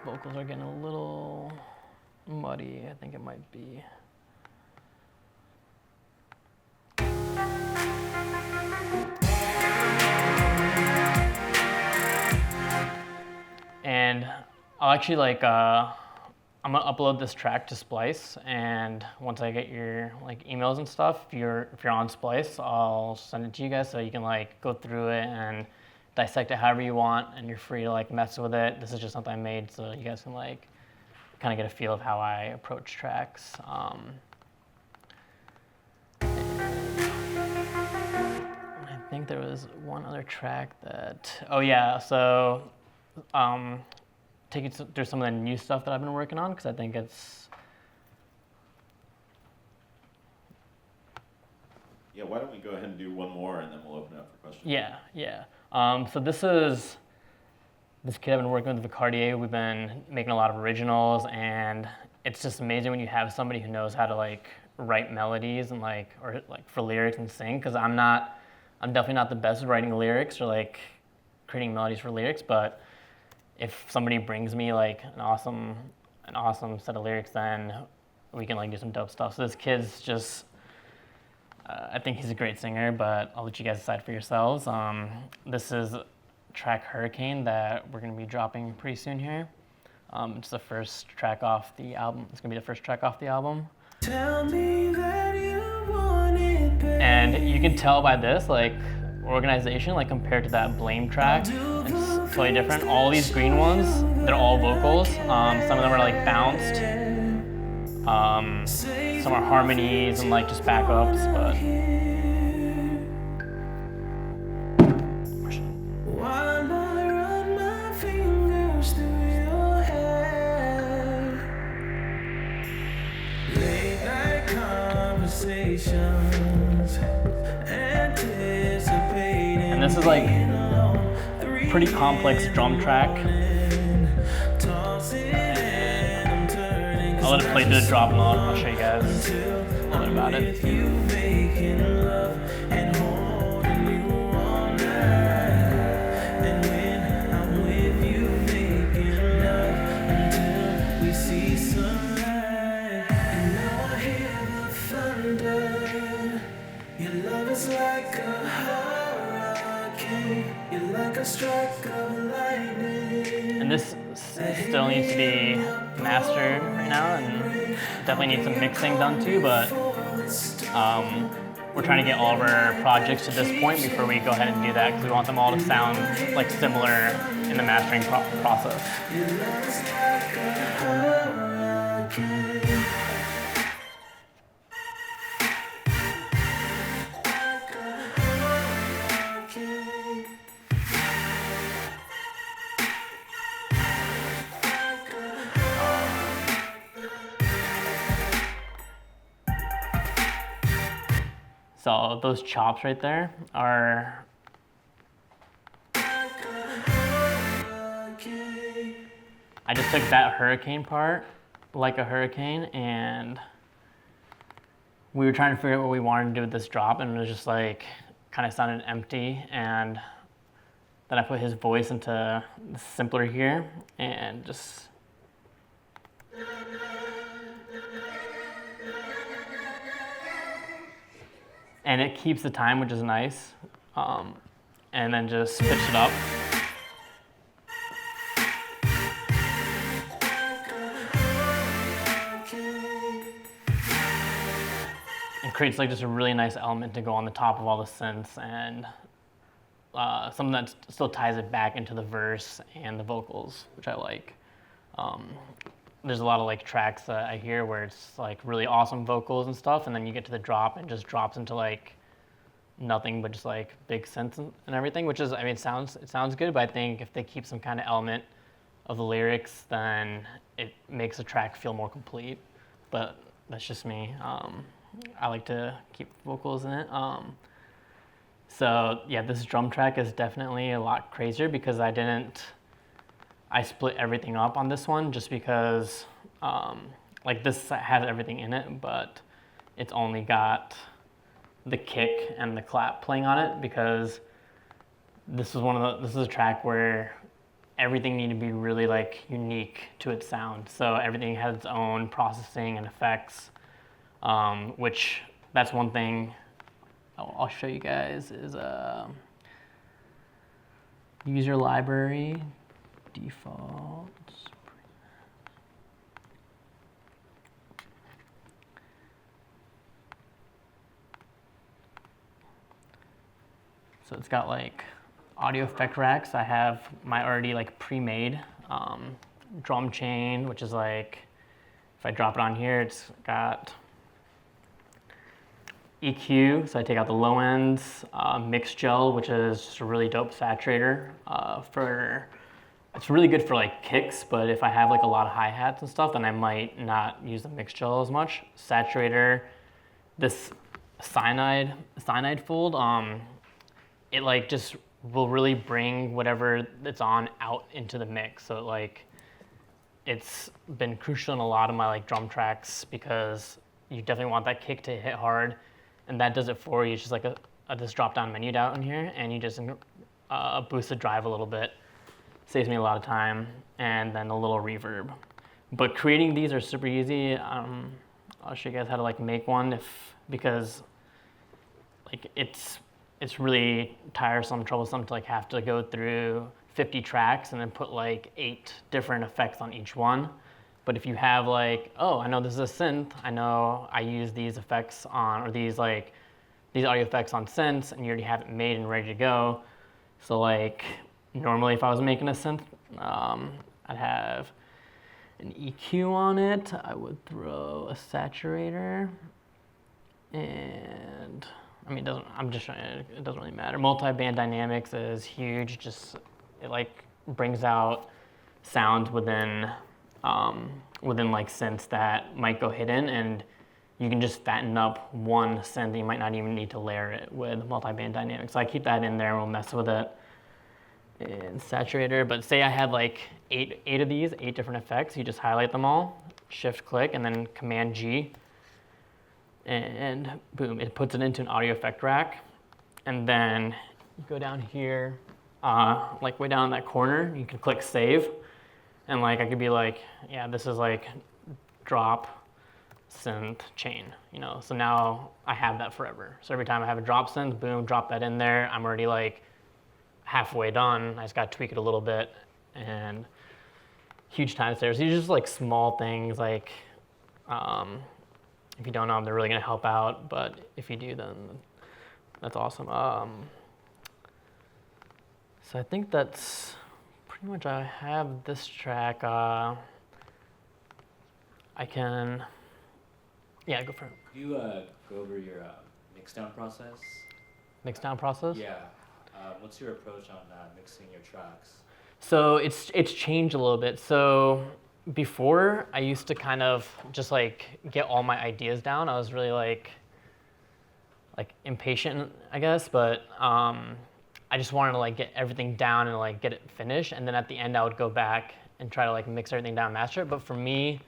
Vocals are getting a little muddy. I think it might be. And I'll actually like, I'm gonna upload this track to Splice, and once I get your like emails and stuff, if you're on Splice, I'll send it to you guys so you can like go through it and dissect it however you want, and you're free to like mess with it. This is just something I made so you guys can like kind of get a feel of how I approach tracks. I think there was one other track that, oh yeah, so take you through some of the new stuff that I've been working on, because I think it's, Yeah, why don't we go ahead and do one more and then we'll open it up for questions. Yeah. So this kid I've been working with, Vecartier. We've been making a lot of originals, and it's just amazing when you have somebody who knows how to like write melodies and like, or like for lyrics and sing, because I'm definitely not the best at writing lyrics or like creating melodies for lyrics, but if somebody brings me like an awesome set of lyrics, then we can like do some dope stuff. So this kid's just, I think he's a great singer, but I'll let you guys decide for yourselves. This is track Hurricane that we're going to be dropping pretty soon here. It's the first track off the album. It's going to be the first track off the album. Tell me that you want it, babe. And you can tell by this, like, organization, like compared to that Blame track, it's totally different. All these green ones, they're all vocals. Some of them are like bounced. Some are harmonies and like just backups, but. And this is like a pretty complex drum track. I'll let it play through the drop and I'll show you guys a little bit about it. And this still needs to be mastered right now, and definitely needs some mixing done too, but we're trying to get all of our projects to this point before we go ahead and do that, because we want them all to sound like similar in the mastering process. So those chops right there are. I just took that hurricane part, like a hurricane, and we were trying to figure out what we wanted to do with this drop, and it was just like kind of sounded empty. And then I put his voice into the simpler here, and just. And it keeps the time, which is nice. And then just pitch it up. It creates like just a really nice element to go on the top of all the synths, and something that still ties it back into the verse and the vocals, which I like. There's a lot of like tracks that I hear where it's like really awesome vocals and stuff, and then you get to the drop and it just drops into like nothing but just like big synths and everything, which is, I mean, it sounds good, but I think if they keep some kind of element of the lyrics, then it makes the track feel more complete. But that's just me. I like to keep vocals in it. So yeah, this drum track is definitely a lot crazier because I split everything up on this one just because like this has everything in it, but it's only got the kick and the clap playing on it because this is a track where everything needed to be really like unique to its sound. So everything has its own processing and effects, which that's one thing I'll show you guys is user library defaults. So it's got like audio effect racks. I have my already like pre-made drum chain, which is like, if I drop it on here, it's got EQ, so I take out the low ends, mix gel, which is just a really dope saturator it's really good for like kicks, but if I have like a lot of hi-hats and stuff, then I might not use the mix gel as much. Saturator, this cyanide fold, it like just will really bring whatever it's on out into the mix. So like, it's been crucial in a lot of my like drum tracks because you definitely want that kick to hit hard, and that does it for you. It's just like this drop-down menu down here, and you just boost the drive a little bit. Saves me a lot of time, and then a little reverb. But creating these are super easy. I'll show you guys how to like make one because like it's really tiresome, troublesome to like have to go through 50 tracks and then put like 8 different effects on each one. But if you have like, oh, I know this is a synth, I know I use these effects on, or these audio effects on synths, and you already have it made and ready to go. So like, normally if I was making a synth, I'd have an EQ on it. I would throw a saturator, and I mean, it doesn't really matter. Multi-band dynamics is huge. It like brings out sounds within like synths that might go hidden, and you can just fatten up one synth. You might not even need to layer it with multi-band dynamics. So I keep that in there and we'll mess with it. And saturator, but say I had like eight of these, 8 different effects. You just highlight them all, shift click, and then Command G, and boom, it puts it into an audio effect rack. And then you go down here, like way down in that corner, you can click save, and like I could be like, yeah, this is like drop synth chain, So now I have that forever. So every time I have a drop synth, boom, drop that in there. I'm already like halfway done. I just got to tweak it a little bit, and huge time saves. These are just like small things, like if you don't know them, they're really gonna help out, but if you do, then that's awesome. So I think that's pretty much, I have this track. I can, yeah, go for it. You go over your mixdown process? Mixdown process? Yeah. What's your approach on mixing your tracks? So it's changed a little bit. So before, I used to kind of just like get all my ideas down. I was really like, like impatient, I guess, but I just wanted to like get everything down and like get it finished, and then at the end I would go back and try to like mix everything down, master it. But for me,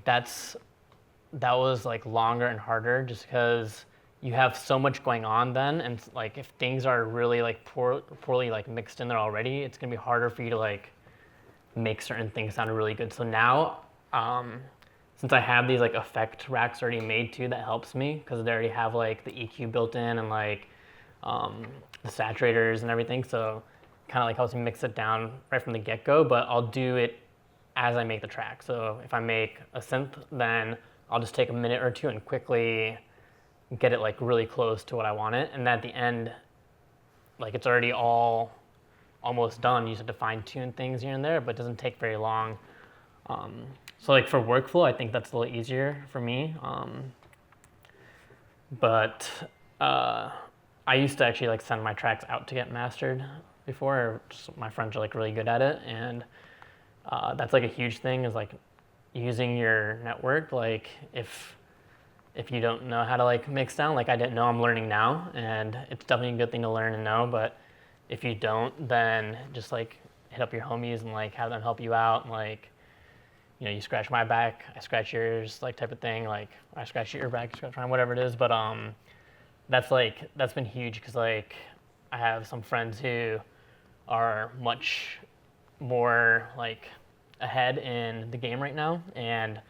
that was like longer and harder, just because you have so much going on then, and like if things are really like poorly like mixed in there already, it's gonna be harder for you to like make certain things sound really good. So now, since I have these like effect racks already made too, that helps me because they already have like the EQ built in and like the saturators and everything. So kind of like helps me mix it down right from the get-go, but I'll do it as I make the track. So if I make a synth, then I'll just take a minute or two and quickly get it like really close to what I want it. And at the end, like it's already all almost done. You just have to fine tune things here and there, but it doesn't take very long. So like for workflow, I think that's a little easier for me. But I used to actually like send my tracks out to get mastered before. Just, my friends are like really good at it, and that's like a huge thing, is like using your network. Like if you don't know how to like mix down, like I didn't know, I'm learning now, and it's definitely a good thing to learn and know. But if you don't, then just like hit up your homies and like have them help you out. And, like, you know, you scratch my back, I scratch yours, like type of thing. Like I scratch your back, you scratch mine, whatever it is. But that's been huge, because like I have some friends who are much more like ahead in the game right now, and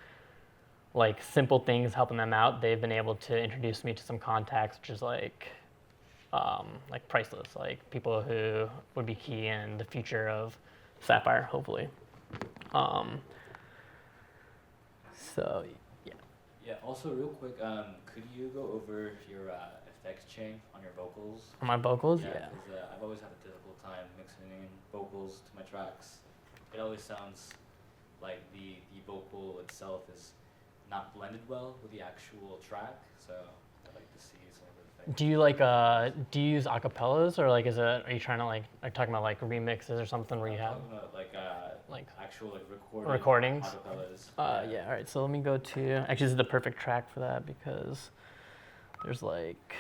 like simple things helping them out, they've been able to introduce me to some contacts, which is like priceless, like people who would be key in the future of SAFIRE, hopefully. So yeah. Yeah. Also, real quick, could you go over your effects chain on your vocals? On my vocals, Yeah. yeah. Because I've always had a difficult time mixing in vocals to my tracks. It always sounds like the vocal itself is not blended well with the actual track. So I'd like to see some of the effects. Do you like do you use acapellas, or like are you trying to like, are you talking about like remixes or something where you have Talking about like actual like recordings? Acapellas. Yeah, all right, so let me go to, actually this is the perfect track for that, because there's like,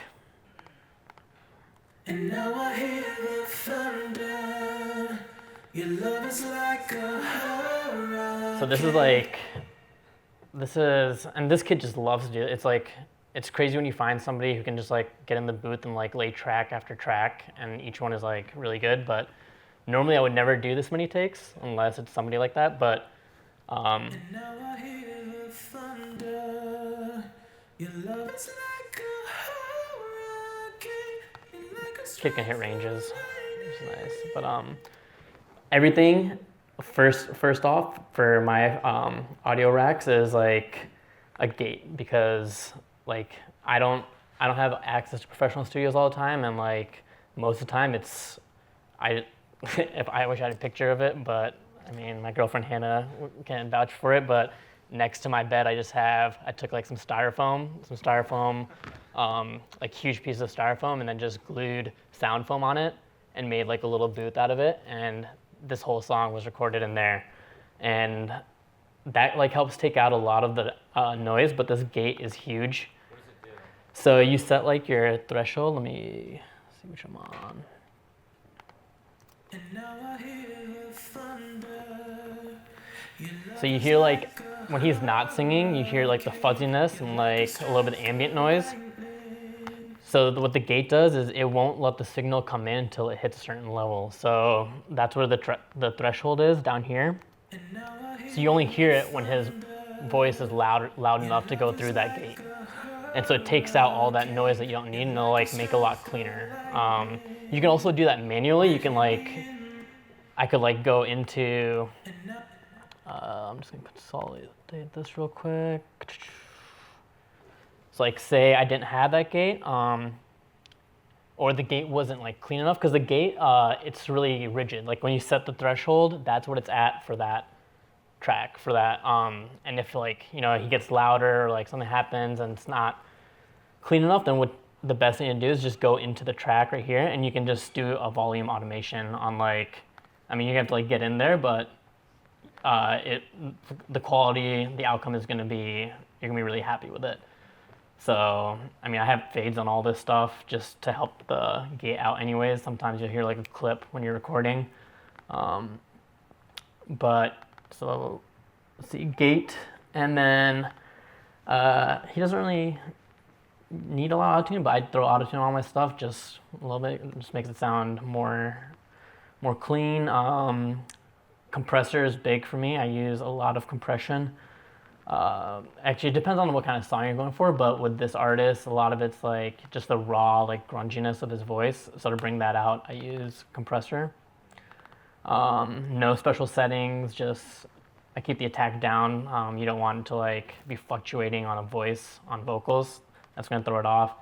and now I hear the thunder, your love is like a hurricane. So and this kid just loves to do it. It's like, it's crazy when you find somebody who can just like get in the booth and like lay track after track, and each one is like really good. But normally I would never do this many takes unless it's somebody like that. But and now I hear the thunder, your love is like a hurricane. Kid can hit ranges, which is nice. But everything first off for my audio racks is like a gate, because like I don't have access to professional studios all the time, and like most of the time if I wish I had a picture of it, but I mean my girlfriend Hannah can vouch for it. But next to my bed I took like some styrofoam, like huge pieces of styrofoam, and then just glued sound foam on it and made like a little booth out of it, and this whole song was recorded in there. And that like helps take out a lot of the noise, but this gate is huge. What does it do? So you set like your threshold. Let me see which I'm on. And now I hear thunder. So you hear like, when he's not singing, you hear like the fuzziness and like a little bit of ambient noise. So what the gate does is it won't let the signal come in until it hits a certain level. So that's where the threshold is, down here. So you only hear it when his voice is loud enough to go through that gate. And so it takes out all that noise that you don't need, and it'll like make it a lot cleaner. You can also do that manually. You can like, I could like go into, I'm just gonna consolidate this real quick. So like say I didn't have that gate, or the gate wasn't like clean enough, because the gate, it's really rigid. Like when you set the threshold, that's what it's at for that track, for that. And if like, you know, he gets louder or like something happens and it's not clean enough, then what the best thing to do is just go into the track right here, and you can just do a volume automation on like, I mean, you have to like get in there, but the quality, the outcome is gonna be, you're gonna be really happy with it. So, I mean, I have fades on all this stuff just to help the gate out anyways. Sometimes you'll hear like a clip when you're recording. But, so, let's see, gate, and then he doesn't really need a lot of autotune, but I throw autotune on all my stuff just a little bit. It just makes it sound more clean. Compressor is big for me. I use a lot of compression. Actually, it depends on what kind of song you're going for, but with this artist, a lot of it's like just the raw like grunginess of his voice. So to bring that out, I use compressor. No special settings, just I keep the attack down. You don't want it to like be fluctuating on a voice, on vocals. That's gonna throw it off.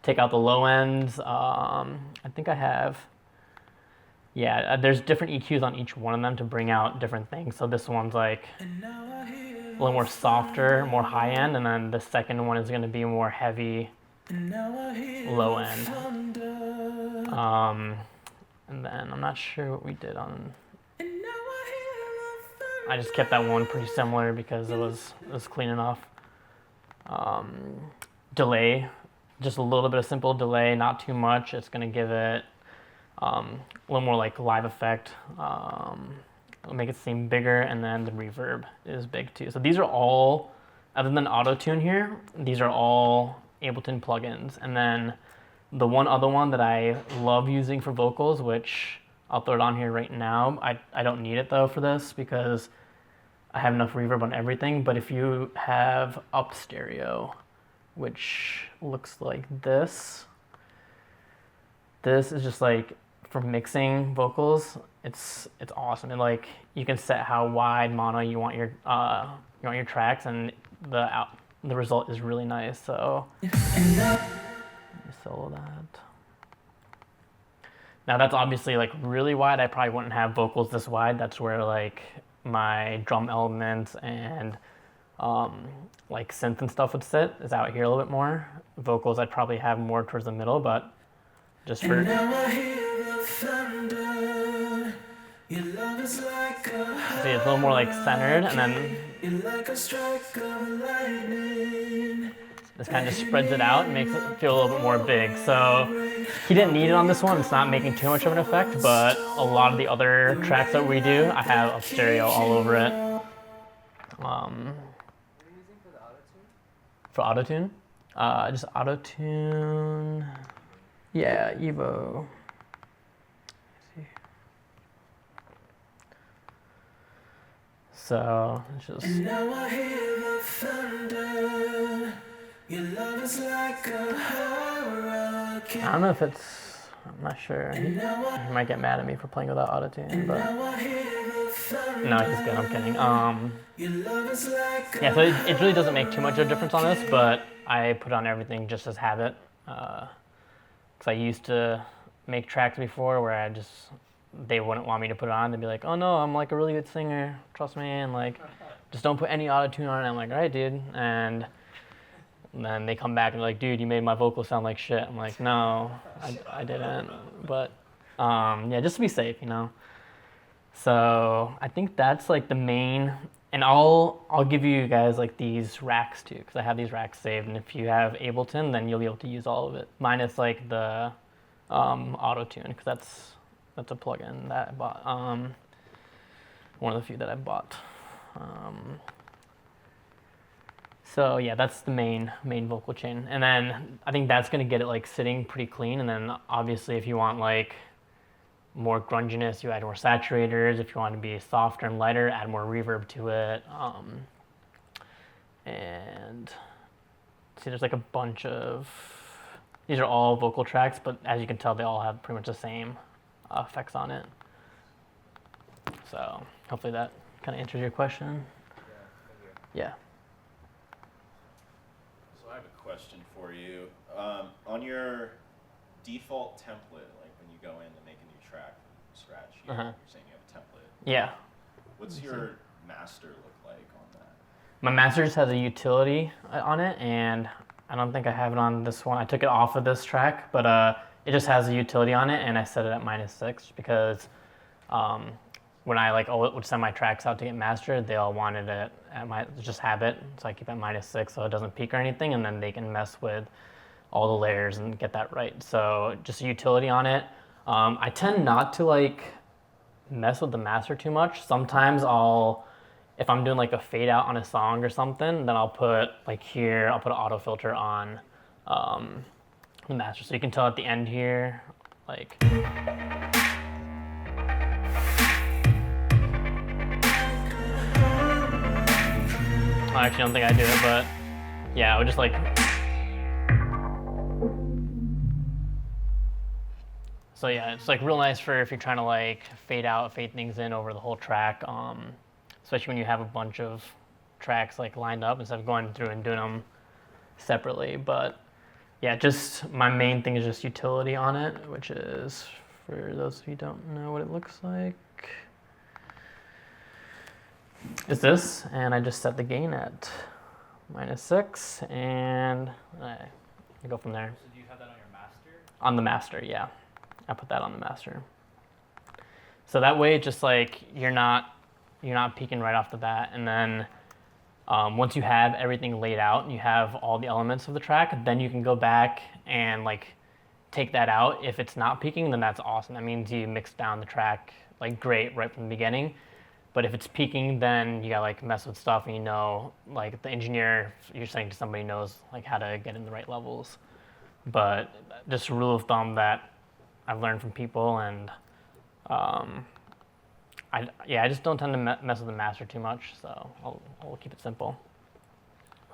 Take out the low ends. I think I have, yeah, there's different EQs on each one of them to bring out different things. So this one's like a little more softer, more high end, and then the second one is gonna be more heavy, low end. And then I'm not sure what we did on. I just kept that one pretty similar because it was clean enough. Delay, just a little bit of simple delay, not too much. It's gonna give it a little more like live effect. It'll make it seem bigger, and then the reverb is big too. So these are all, other than auto-tune here, these are all Ableton plugins. And then the one other one that I love using for vocals, which I'll throw it on here right now. I don't need it though for this because I have enough reverb on everything. But if you have up stereo, which looks like this is just like for mixing vocals. It's awesome. And like you can set how wide mono you want your tracks, and the result is really nice. So let me solo that. Now that's obviously like really wide. I probably wouldn't have vocals this wide. That's where like my drum elements and like synth and stuff would sit, is out here a little bit more. Vocals I'd probably have more towards the middle, but just for see, it's a little more like centered, and then this kind of just spreads it out and makes it feel a little bit more big. So he didn't need it on this one. It's not making too much of an effect, but a lot of the other tracks that we do, I have up stereo all over it. What are you using for the auto-tune? For auto-tune? Just auto-tune. Yeah, Evo. So it's just. And now I hear the thunder. Your love is like a hurricane. I don't know if it's. I'm not sure. He might get mad at me for playing without auto-tune, but. No, he's good. I'm kidding. Yeah, so it really doesn't make too much of a difference on this, but I put on everything just as habit. Because I used to make tracks before where they wouldn't want me to put it on. They'd be like, oh no, I'm like a really good singer, trust me, and like, just don't put any auto-tune on it. I'm like, all right, dude. And then they come back and they're like, dude, you made my vocals sound like shit. I'm like, no, I didn't. But yeah, just to be safe, you know. So I think that's like the main, and I'll give you guys like these racks too, because I have these racks saved, and if you have Ableton, then you'll be able to use all of it, minus like the auto-tune, because that's a plugin that I bought, one of the few that I bought. So yeah, that's the main vocal chain, and then I think that's gonna get it like sitting pretty clean, and then obviously if you want like more grunginess, you add more saturators. If you want to be softer and lighter, add more reverb to it. And see, there's like a bunch of, these are all vocal tracks, but as you can tell, they all have pretty much the same effects on it. So hopefully that kind of answers your question. Yeah. So I have a question for you. On your default template, like when you go in to make a new track from scratch, you're saying you have a template. Yeah. What's your master look like on that? My master just has a utility on it, and I don't think I have it on this one. I took it off of this track, but it just has a utility on it, and I set it at -6 because when I like would send my tracks out to get mastered, they all wanted it at just have it, so I keep it at -6 so it doesn't peak or anything, and then they can mess with all the layers and get that right. So just a utility on it. I tend not to like mess with the master too much. Sometimes if I'm doing like a fade out on a song or something, then I'll put like here, I'll put an auto filter on the master. So you can tell at the end here, like. I actually don't think I do it, but yeah, I would just like. So yeah, it's like real nice for if you're trying to like fade things in over the whole track, especially when you have a bunch of tracks like lined up instead of going through and doing them separately. But yeah, just my main thing is just utility on it, which is, for those of you who don't know what it looks like, is this, and I just set the gain at -6, and I go from there. So do you have that on your master? On the master, yeah. I put that on the master. So that way, just like you're not peaking right off the bat, and then once you have everything laid out and you have all the elements of the track, then you can go back and like take that out. If it's not peaking, then that's awesome. That means you mixed down the track like great right from the beginning. But if it's peaking, then you gotta like mess with stuff, and you know, like the engineer you're saying to somebody knows like how to get in the right levels. But just a rule of thumb that I've learned from people, and I just don't tend to mess with the master too much, so I'll keep it simple.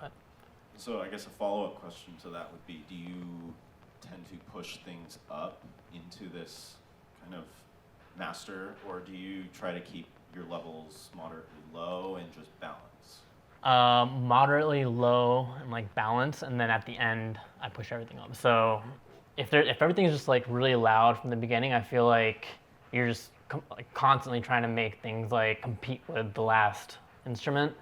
But So I guess a follow-up question to that would be, do you tend to push things up into this kind of master, or do you try to keep your levels moderately low and just balance? Moderately low and like balance, and then at the end I push everything up. So if everything is just like really loud from the beginning, I feel like you're just like constantly trying to make things like compete with the last instrument.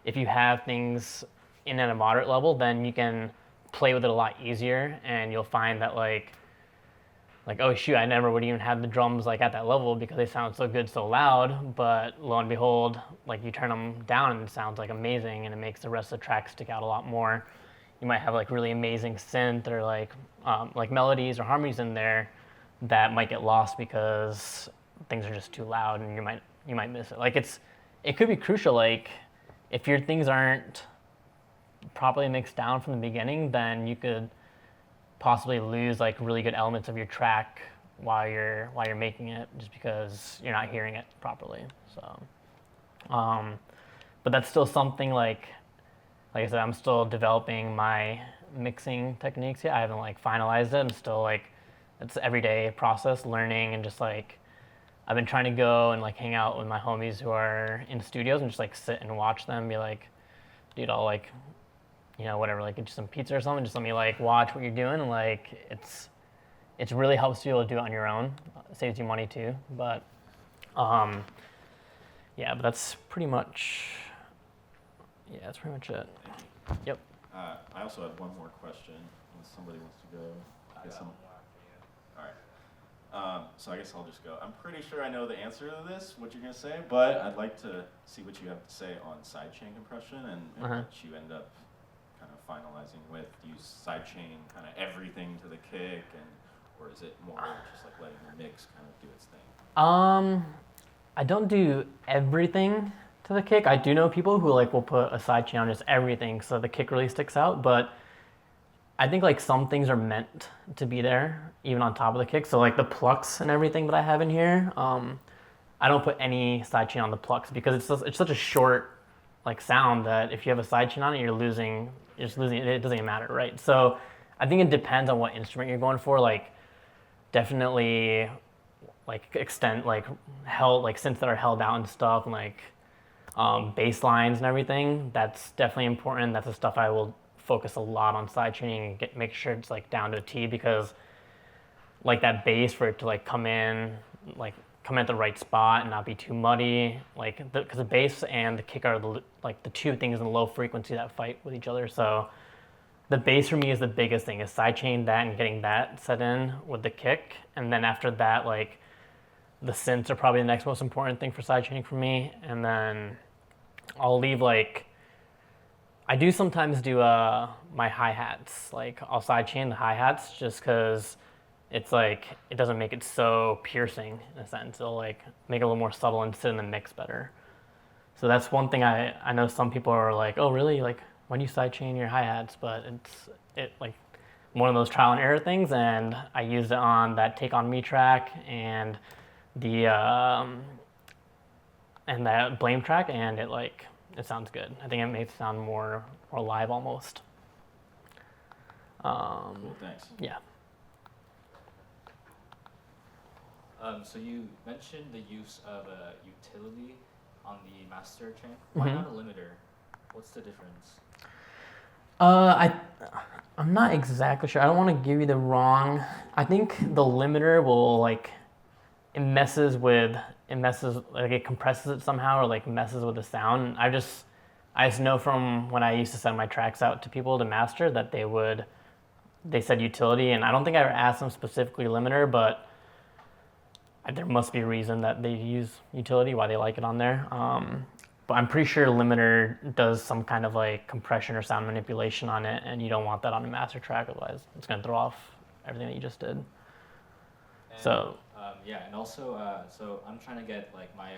If you have things in at a moderate level, then you can play with it a lot easier, and you'll find that like oh shoot, I never would even have the drums like at that level because they sound so good, so loud. But lo and behold, like you turn them down and it sounds like amazing, and it makes the rest of the track stick out a lot more. You might have like really amazing synth or like melodies or harmonies in there that might get lost because things are just too loud, and you might miss it. Like it could be crucial. Like if your things aren't properly mixed down from the beginning, then you could possibly lose like really good elements of your track while you're making it, just because you're not hearing it properly. So, but that's still something like I said, I'm still developing my mixing techniques yet. I haven't like finalized it. I'm still like, it's an everyday process, learning, and just like I've been trying to go and like hang out with my homies who are in studios and just like sit and watch them, be like, dude, I'll like, you know, whatever, like get you some pizza or something, just let me like watch what you're doing, and like it's really helps you be able to do it on your own. It saves you money too, but yeah, but that's pretty much it. Yep. I also have one more question, unless somebody wants to go. I got one more for you. All right. So I guess I'll just go. I'm pretty sure I know the answer to this, what you're going to say, but I'd like to see what you have to say on sidechain compression and what you end up kind of finalizing with. Do you sidechain kind of everything to the kick, or is it more just like letting the mix kind of do its thing? I don't do everything to the kick. I do know people who like will put a sidechain on just everything so the kick really sticks out, but I think like some things are meant to be there even on top of the kick. So like the plucks and everything that I have in here, I don't put any sidechain on the plucks because it's such a short like sound that if you have a sidechain on it, you're just losing it. It doesn't even matter, right? So I think it depends on what instrument you're going for. Like definitely like extend like synths that are held out and stuff, and like bass lines and everything. That's definitely important. That's the stuff I will focus a lot on sidechaining and make sure it's like down to a T, because like that bass, for it to like come in at the right spot and not be too muddy, like because the bass and the kick are the two things in the low frequency that fight with each other. So the bass for me is the biggest thing, is sidechain that and getting that set in with the kick, and then after that, like the synths are probably the next most important thing for sidechaining for me, and then I'll leave like, I do sometimes do my hi-hats, like I'll sidechain the hi-hats just because it's like, it doesn't make it so piercing in a sense. It'll like make it a little more subtle and sit in the mix better. So that's one thing I know some people are like, oh really, like when do you sidechain your hi-hats? But it's like one of those trial and error things, and I used it on that Take On Me track and the and that Blame track, and it sounds good. I think it makes it sound more live almost. Cool, thanks. Yeah. So you mentioned the use of a utility on the master chain. Why not a limiter? What's the difference? I'm not exactly sure. I don't want to give you the wrong. I think the limiter will like it messes like it compresses it somehow or like messes with the sound. I just know from when I used to send my tracks out to people to master that they said utility, and I don't think I ever asked them specifically limiter, but there must be a reason that they use utility, why they like it on there. But I'm pretty sure limiter does some kind of like compression or sound manipulation on it, and you don't want that on a master track, otherwise it's going to throw off everything that you just did. And, So yeah, and also so I'm trying to get like my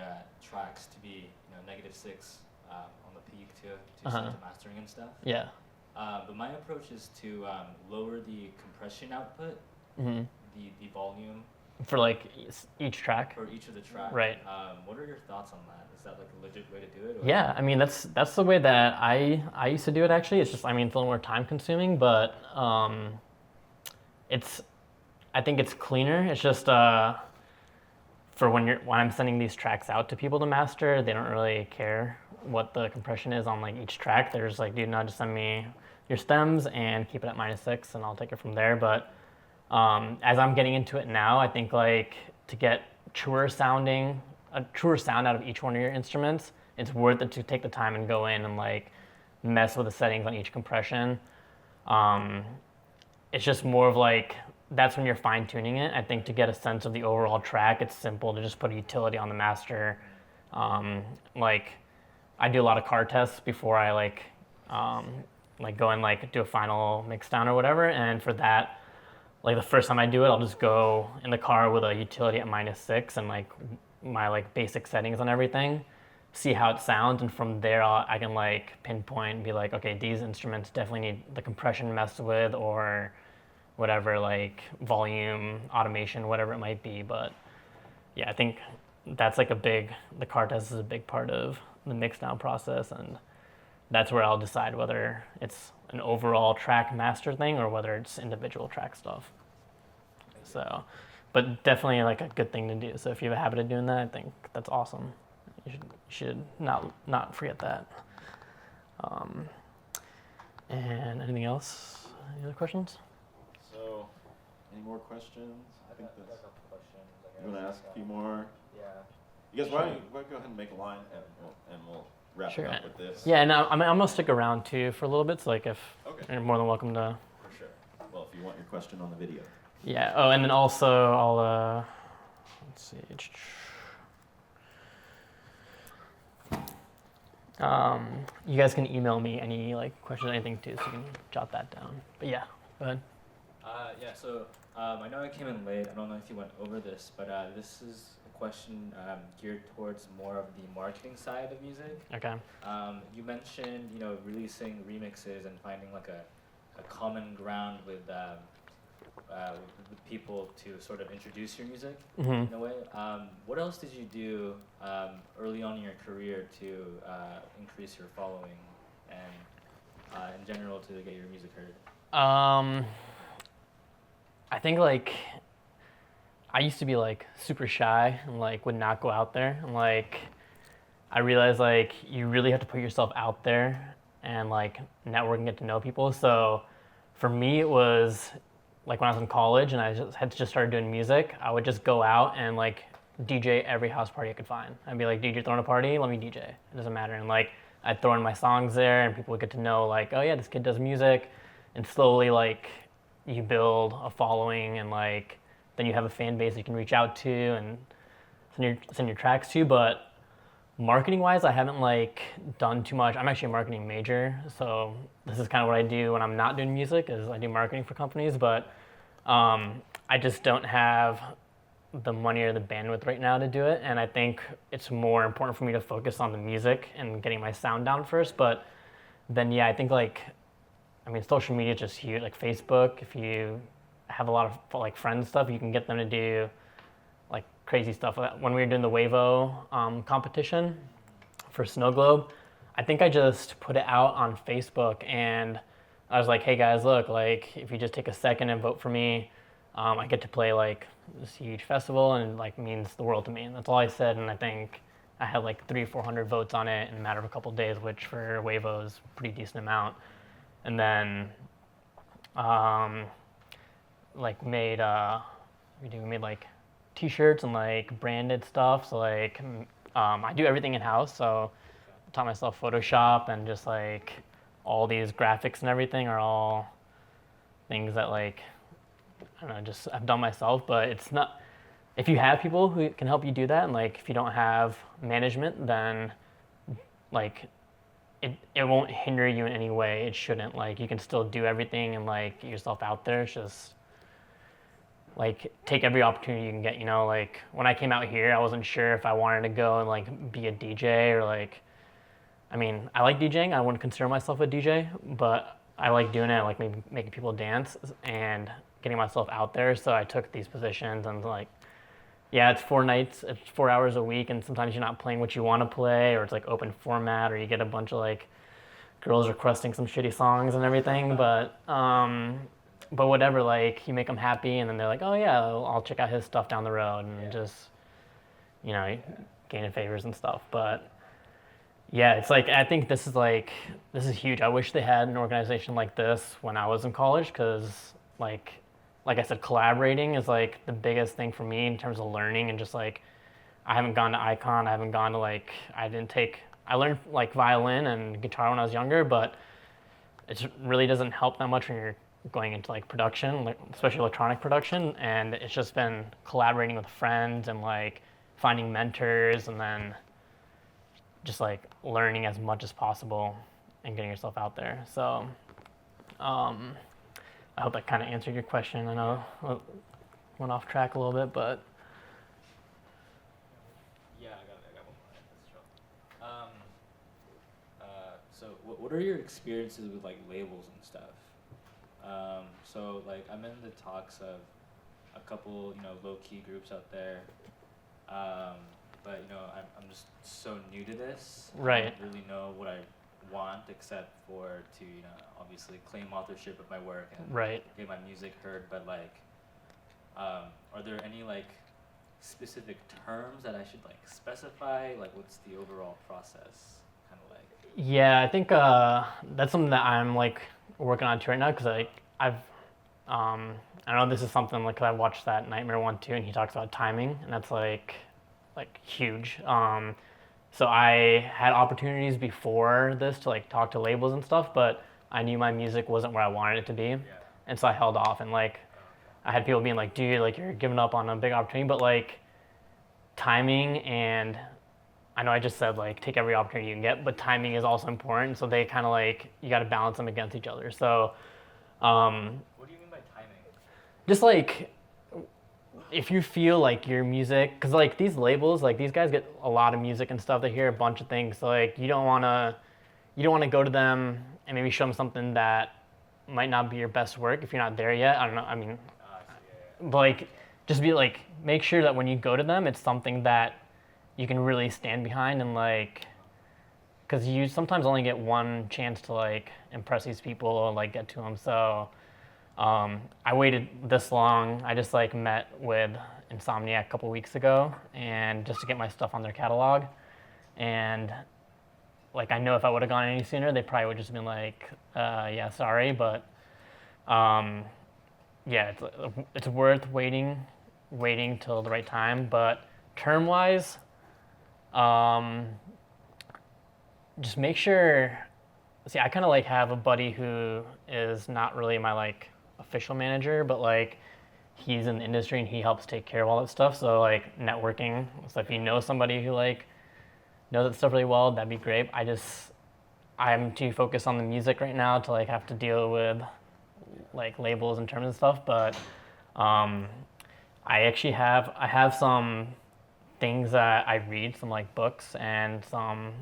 tracks to be -6 on the peak to send to mastering and stuff. yeah. But my approach is to lower the compression output, the volume For like each track. for each of the tracks. Right. What are your thoughts on that? Is that like a legit way to do it? Or? Yeah, I mean that's the way that I used to do it actually. It's just, I mean, it's a little more time consuming, but I think it's cleaner. It's just for when I'm sending these tracks out to people to master, they don't really care what the compression is on like each track. They're just like, dude, no, just send me your stems and keep it at -6 and I'll take it from there. But as I'm getting into it now, I think like to get a truer sound out of each one of your instruments, it's worth it to take the time and go in and like mess with the settings on each compression. It's just more of like, that's when you're fine tuning it. I think to get a sense of the overall track, it's simple to just put a utility on the master. Like I do a lot of car tests before I like go and like do a final mix down or whatever. And for that, like the first time I do it, I'll just go in the car with a utility at -6 and like my like basic settings on everything, see how it sounds, and from there I can like pinpoint and be like, okay, these instruments definitely need the compression messed with or whatever, like volume, automation, whatever it might be. But yeah, I think that's like the car test is a big part of the mix down process, and that's where I'll decide whether it's an overall track master thing or whether it's individual track stuff. So, but definitely like a good thing to do. So if you have a habit of doing that, I think that's awesome. You should not forget that. And anything else? Any other questions? So, any more questions? I think Got a that's. couple questions, I You want to guess. ask a few more? Yeah. You guys, why don't you go ahead and make a line, and we'll wrap Sure. it up with this. Yeah, and I'm gonna stick around too for a little bit. So like if Okay. you're more than welcome to. For sure. Well, if you want your question on the video. Yeah. Oh, and then also I'll let's see. You guys can email me any like questions, anything too, so you can jot that down. But yeah, go ahead. Yeah, so I know I came in late. I don't know if you went over this, but this is a question geared towards more of the marketing side of music. Okay. You mentioned, releasing remixes and finding like a common ground with people to sort of introduce your music in a way. What else did you do early on in your career to increase your following and in general to get your music heard? I think like I used to be like super shy and like would not go out there, and like I realized like you really have to put yourself out there and like network and get to know people. So for me it was like when I was in college and I just started doing music, I would just go out and like DJ every house party I could find. I'd be like, DJ throwing a party, let me DJ. It doesn't matter. And like I'd throw in my songs there and people would get to know like, oh yeah, this kid does music. And slowly like you build a following and like then you have a fan base you can reach out to, and send your tracks to. But marketing wise, I haven't like done too much. I'm actually a marketing major, so this is kind of what I do when I'm not doing music, is I do marketing for companies. But I just don't have the money or the bandwidth right now to do it, and I think it's more important for me to focus on the music and getting my sound down first. But then yeah, I think like, I mean, social media is just huge. Like Facebook, if you have a lot of like friends stuff, you can get them to do like crazy stuff. When we were doing the Wavo competition for Snow Globe, I think I just put it out on Facebook, and I was like, hey guys, look, like if you just take a second and vote for me, I get to play like this huge festival, and like means the world to me. And that's all I said, and I think I had like 300-400 votes on it in a matter of a couple of days, which for Wavo is a pretty decent amount. And then like made we made like t-shirts and like branded stuff. So like I do everything in house, so I taught myself Photoshop, and just like all these graphics and everything are all things that like I don't know, just I've done myself. But it's not, if you have people who can help you do that, and like if you don't have management, then like it won't hinder you in any way. It shouldn't. Like you can still do everything and like get yourself out there. It's just like take every opportunity you can get, you know. Like when I came out here, I wasn't sure if I wanted to go and like be a DJ, or like, I mean, I like DJing. I wouldn't consider myself a DJ, but I like doing it. I like making people dance and getting myself out there. So I took these positions, and like, yeah, it's 4 nights, it's 4 hours a week, and sometimes you're not playing what you want to play, or it's like open format, or you get a bunch of like girls requesting some shitty songs and everything. But whatever, like you make them happy, and then they're like, oh yeah, I'll check out his stuff down the road, and just, you know, gaining favors and stuff. But yeah, it's like, I think this is huge. I wish they had an organization like this when I was in college, because like I said, collaborating is like the biggest thing for me in terms of learning. And just like, I haven't gone to Icon, I haven't gone to like, I learned like violin and guitar when I was younger, but it really doesn't help that much when you're going into like production, like especially electronic production. And it's just been collaborating with friends and like finding mentors, and then just like learning as much as possible and getting yourself out there. So I hope that kind of answered your question. I know I went off track a little bit, but Yeah, I got one more. That's true. So what are your experiences with like labels and stuff? So like I'm in the talks of a couple, you know, low-key groups out there. But you know, I'm just so new to this. Right. I don't really know what I want, except for to, you know, obviously claim authorship of my work and right. get my music heard. But like, are there any like specific terms that I should like specify? Like, what's the overall process kind of like? Yeah, I think that's something that I'm like working on too right now, because like I know this is something like, 'cause I watched that Nightmare one too, and he talks about timing, and that's like huge. So I had opportunities before this to like talk to labels and stuff, but I knew my music wasn't where I wanted it to be, and so I held off. And like, I had people being like, dude, like you're giving up on a big opportunity, but like timing, and I know I just said like take every opportunity you can get, but timing is also important. So they kind of like, you got to balance them against each other. So What do you mean by timing? just like, if you feel like your music, because like these labels, like these guys get a lot of music and stuff, they hear a bunch of things, so like you don't want to go to them and maybe show them something that might not be your best work if you're not there yet. I don't know, I mean, but like just be like, make sure that when you go to them, it's something that you can really stand behind, and like, because you sometimes only get one chance to like impress these people or like get to them. So I waited this long. I just like met with Insomniac a couple weeks ago, and just to get my stuff on their catalog. And like, I know if I would have gone any sooner, they probably would just been like, yeah, sorry, but yeah, it's worth waiting till the right time. But term wise, just make sure. See, I kind of like have a buddy who is not really my like official manager, but like he's in the industry and he helps take care of all that stuff. So like networking. So if you know somebody who like knows that stuff really well, that'd be great. I'm too focused on the music right now to like have to deal with like labels and terms and stuff. But I have some things that I read, some like books and some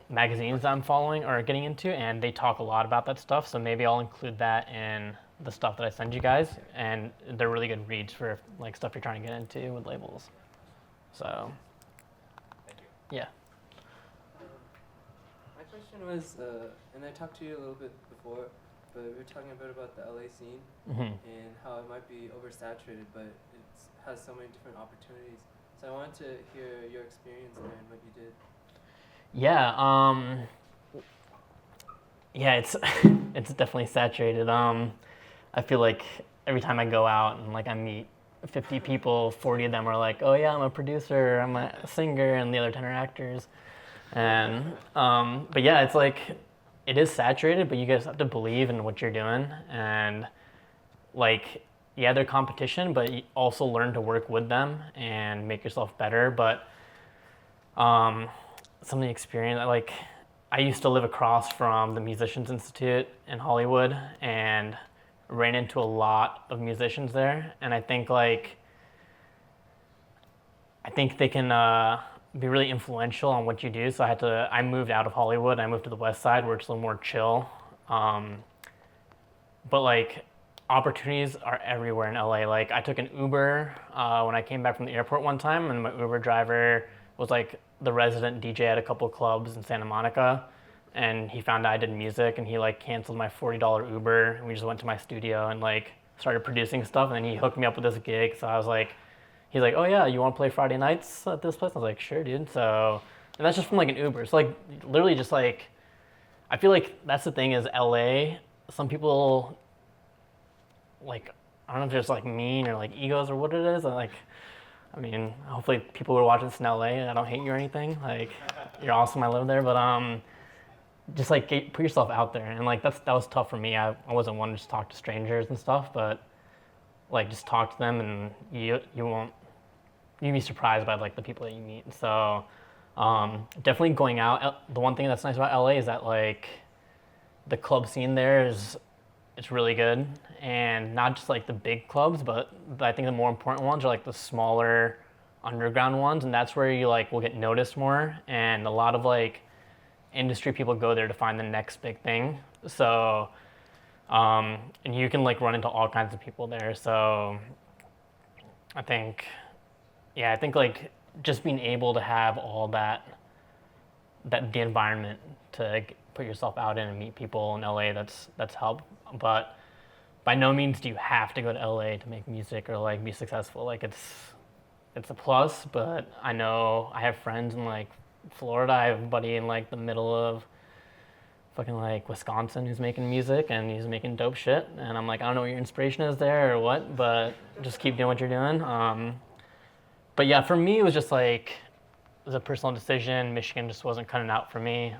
magazines that I'm following or getting into, and they talk a lot about that stuff. So maybe I'll include that in the stuff that I send you guys, and they're really good reads for like stuff you're trying to get into with labels. So, Thank you. yeah. My question was, and I talked to you a little bit before, but we were talking a bit about the LA scene and how it might be oversaturated, but it has so many different opportunities. So I wanted to hear your experience there and what you did. Yeah, yeah, it's it's definitely saturated. I feel like every time I go out and like I meet 50 people, 40 of them are like, oh yeah, I'm a producer, I'm a singer, and the other 10 are actors. And but yeah, it's like it is saturated, but you guys have to believe in what you're doing, and like yeah, they're competition, but you also learn to work with them and make yourself better. But some of the experience, like I used to live across from the Musicians Institute in Hollywood and ran into a lot of musicians there, and I think they can be really influential on what you do. So I moved out of Hollywood. I moved to the West Side where it's a little more chill. But like opportunities are everywhere in LA. Like I took an Uber when I came back from the airport one time, and my Uber driver was like the resident DJ at a couple clubs in Santa Monica, and he found out I did music, and he like canceled my $40 Uber, and we just went to my studio and like started producing stuff, and then he hooked me up with this gig. So I was like, he's like, oh yeah, you want to play Friday nights at this place? I was like, sure, dude. So, and that's just from like an Uber. So like literally just like, I feel like that's the thing is LA, some people like, I don't know if there's like mean or like egos or what it is. Like, I mean, hopefully people who are watching this in LA, I don't hate you or anything. Like, you're awesome, I live there. But just like put yourself out there. And like that was tough for me. I wasn't one to just talk to strangers and stuff, but like just talk to them, and you'd be surprised by like the people that you meet. So definitely going out. The one thing that's nice about LA is that like the club scene there it's really good, and not just like the big clubs, but I think the more important ones are like the smaller underground ones, and that's where you like will get noticed more, and a lot of like industry people go there to find the next big thing. So and you can like run into all kinds of people there. So I think like just being able to have all that the environment to put yourself out in and meet people in LA, that's helped. But by no means do you have to go to LA to make music or like be successful. Like it's a plus, but I know I have friends in like Florida. I have a buddy in like the middle of fucking like Wisconsin who's making music, and he's making dope shit. And I'm like, I don't know what your inspiration is there or what, but just keep doing what you're doing. But yeah, for me, it was just like, it was a personal decision. Michigan just wasn't cutting out for me.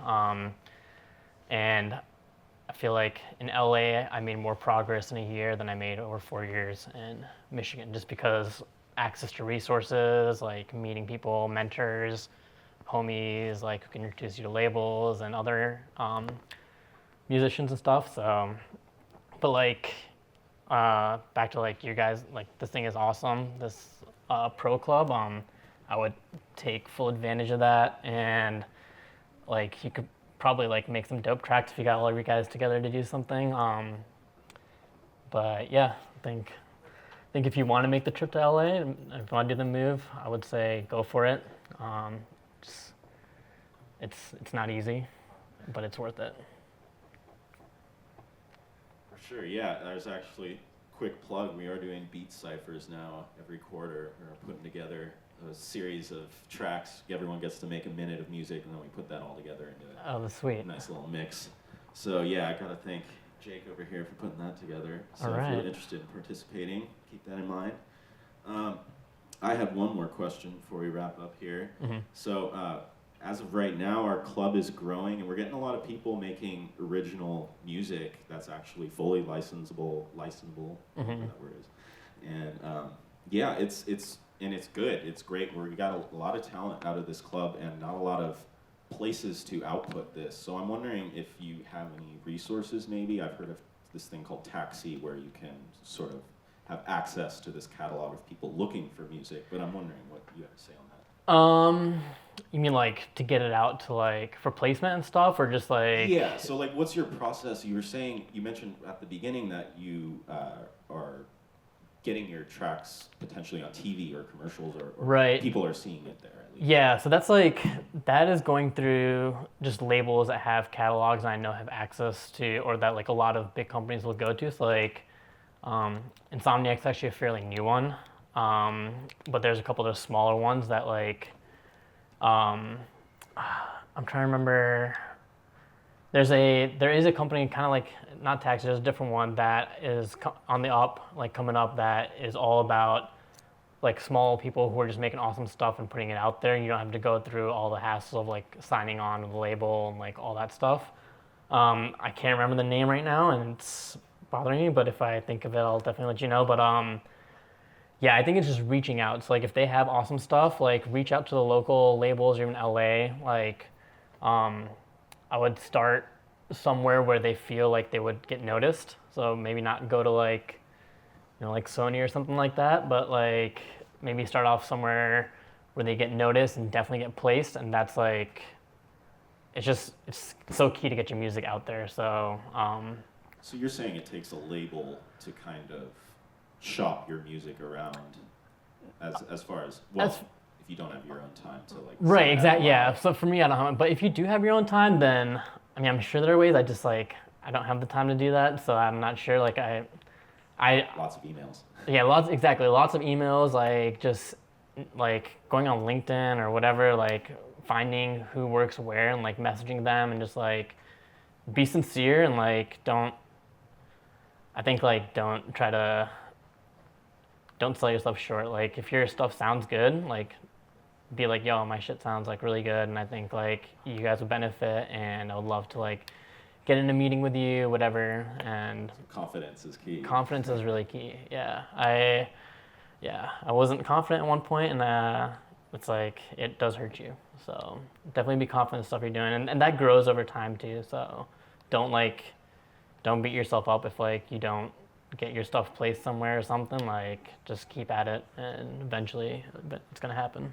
And I feel like in LA, I made more progress in a year than I made over 4 years in Michigan, just because access to resources, like meeting people, mentors, homies, like who can introduce you to labels and other musicians and stuff. So, but like, back to like you guys, like this thing is awesome. This pro club, I would take full advantage of that, and like you could probably like make some dope tracks if you got all of you guys together to do something. But yeah, I think if you want to make the trip to LA, and if you want to do the move, I would say go for it. It's not easy, but it's worth it. For sure, yeah. There's actually quick plug. We are doing beat ciphers now every quarter. We're putting together a series of tracks. Everyone gets to make a minute of music, and then we put that all together into that's sweet. a nice little mix. So yeah, I gotta thank Jake over here for putting that together. So all right. if you're interested in participating, keep that in mind. I have one more question before we wrap up here. Mm-hmm. So as of right now, our club is growing, and we're getting a lot of people making original music that's actually fully licensable, whatever that word is. And yeah, it's good. It's great. We got a lot of talent out of this club, and not a lot of places to output this. So I'm wondering if you have any resources. Maybe I've heard of this thing called Taxi, where you can sort of have access to this catalog of people looking for music. But I'm wondering what you have to say on that. You mean like to get it out to like for placement and stuff, or just like? Yeah. So like, what's your process? You mentioned at the beginning that you are getting your tracks potentially on TV or commercials, or right. People are seeing it there at least. Yeah. So that is going through just labels that have catalogs and I know have access to, or that like a lot of big companies will go to. So like, Insomniac's actually a fairly new one, but there's a couple of smaller ones that like. I'm trying to remember. There is a company kind of like not Taxi. There's a different one that is on the up, like coming up, that is all about like small people who are just making awesome stuff and putting it out there. And you don't have to go through all the hassle of like signing on to the label and like all that stuff. I can't remember the name right now, and it's bothering me. But if I think of it, I'll definitely let you know. But yeah, I think it's just reaching out. So like if they have awesome stuff, like reach out to the local labels or even LA. Like I would start somewhere where they feel like they would get noticed. So maybe not go to like, like Sony or something like that, but like maybe start off somewhere where they get noticed and definitely get placed. And that's like, it's so key to get your music out there. So. So you're saying it takes a label to kind of shop your music around, as far as if you don't have your own time to like. Right. Exactly. Yeah. So for me, I don't have. But if you do have your own time, then I mean, I'm sure there are ways. I don't have the time to do that, so I'm not sure. Like I. Lots of emails. Yeah. Lots of emails. Like just like going on LinkedIn or whatever. Like finding who works where and like messaging them and just like be sincere and like don't sell yourself short. Like if your stuff sounds good, like be like, yo, my shit sounds like really good, and I think like you guys would benefit, and I would love to like get in a meeting with you, whatever. And confidence is key. Confidence is really key. Yeah, I wasn't confident at one point, and it's like it does hurt you. So definitely be confident in the stuff you're doing, and that grows over time too. So don't beat yourself up if like you don't get your stuff placed somewhere or something. Like just keep at it, and eventually it's gonna happen.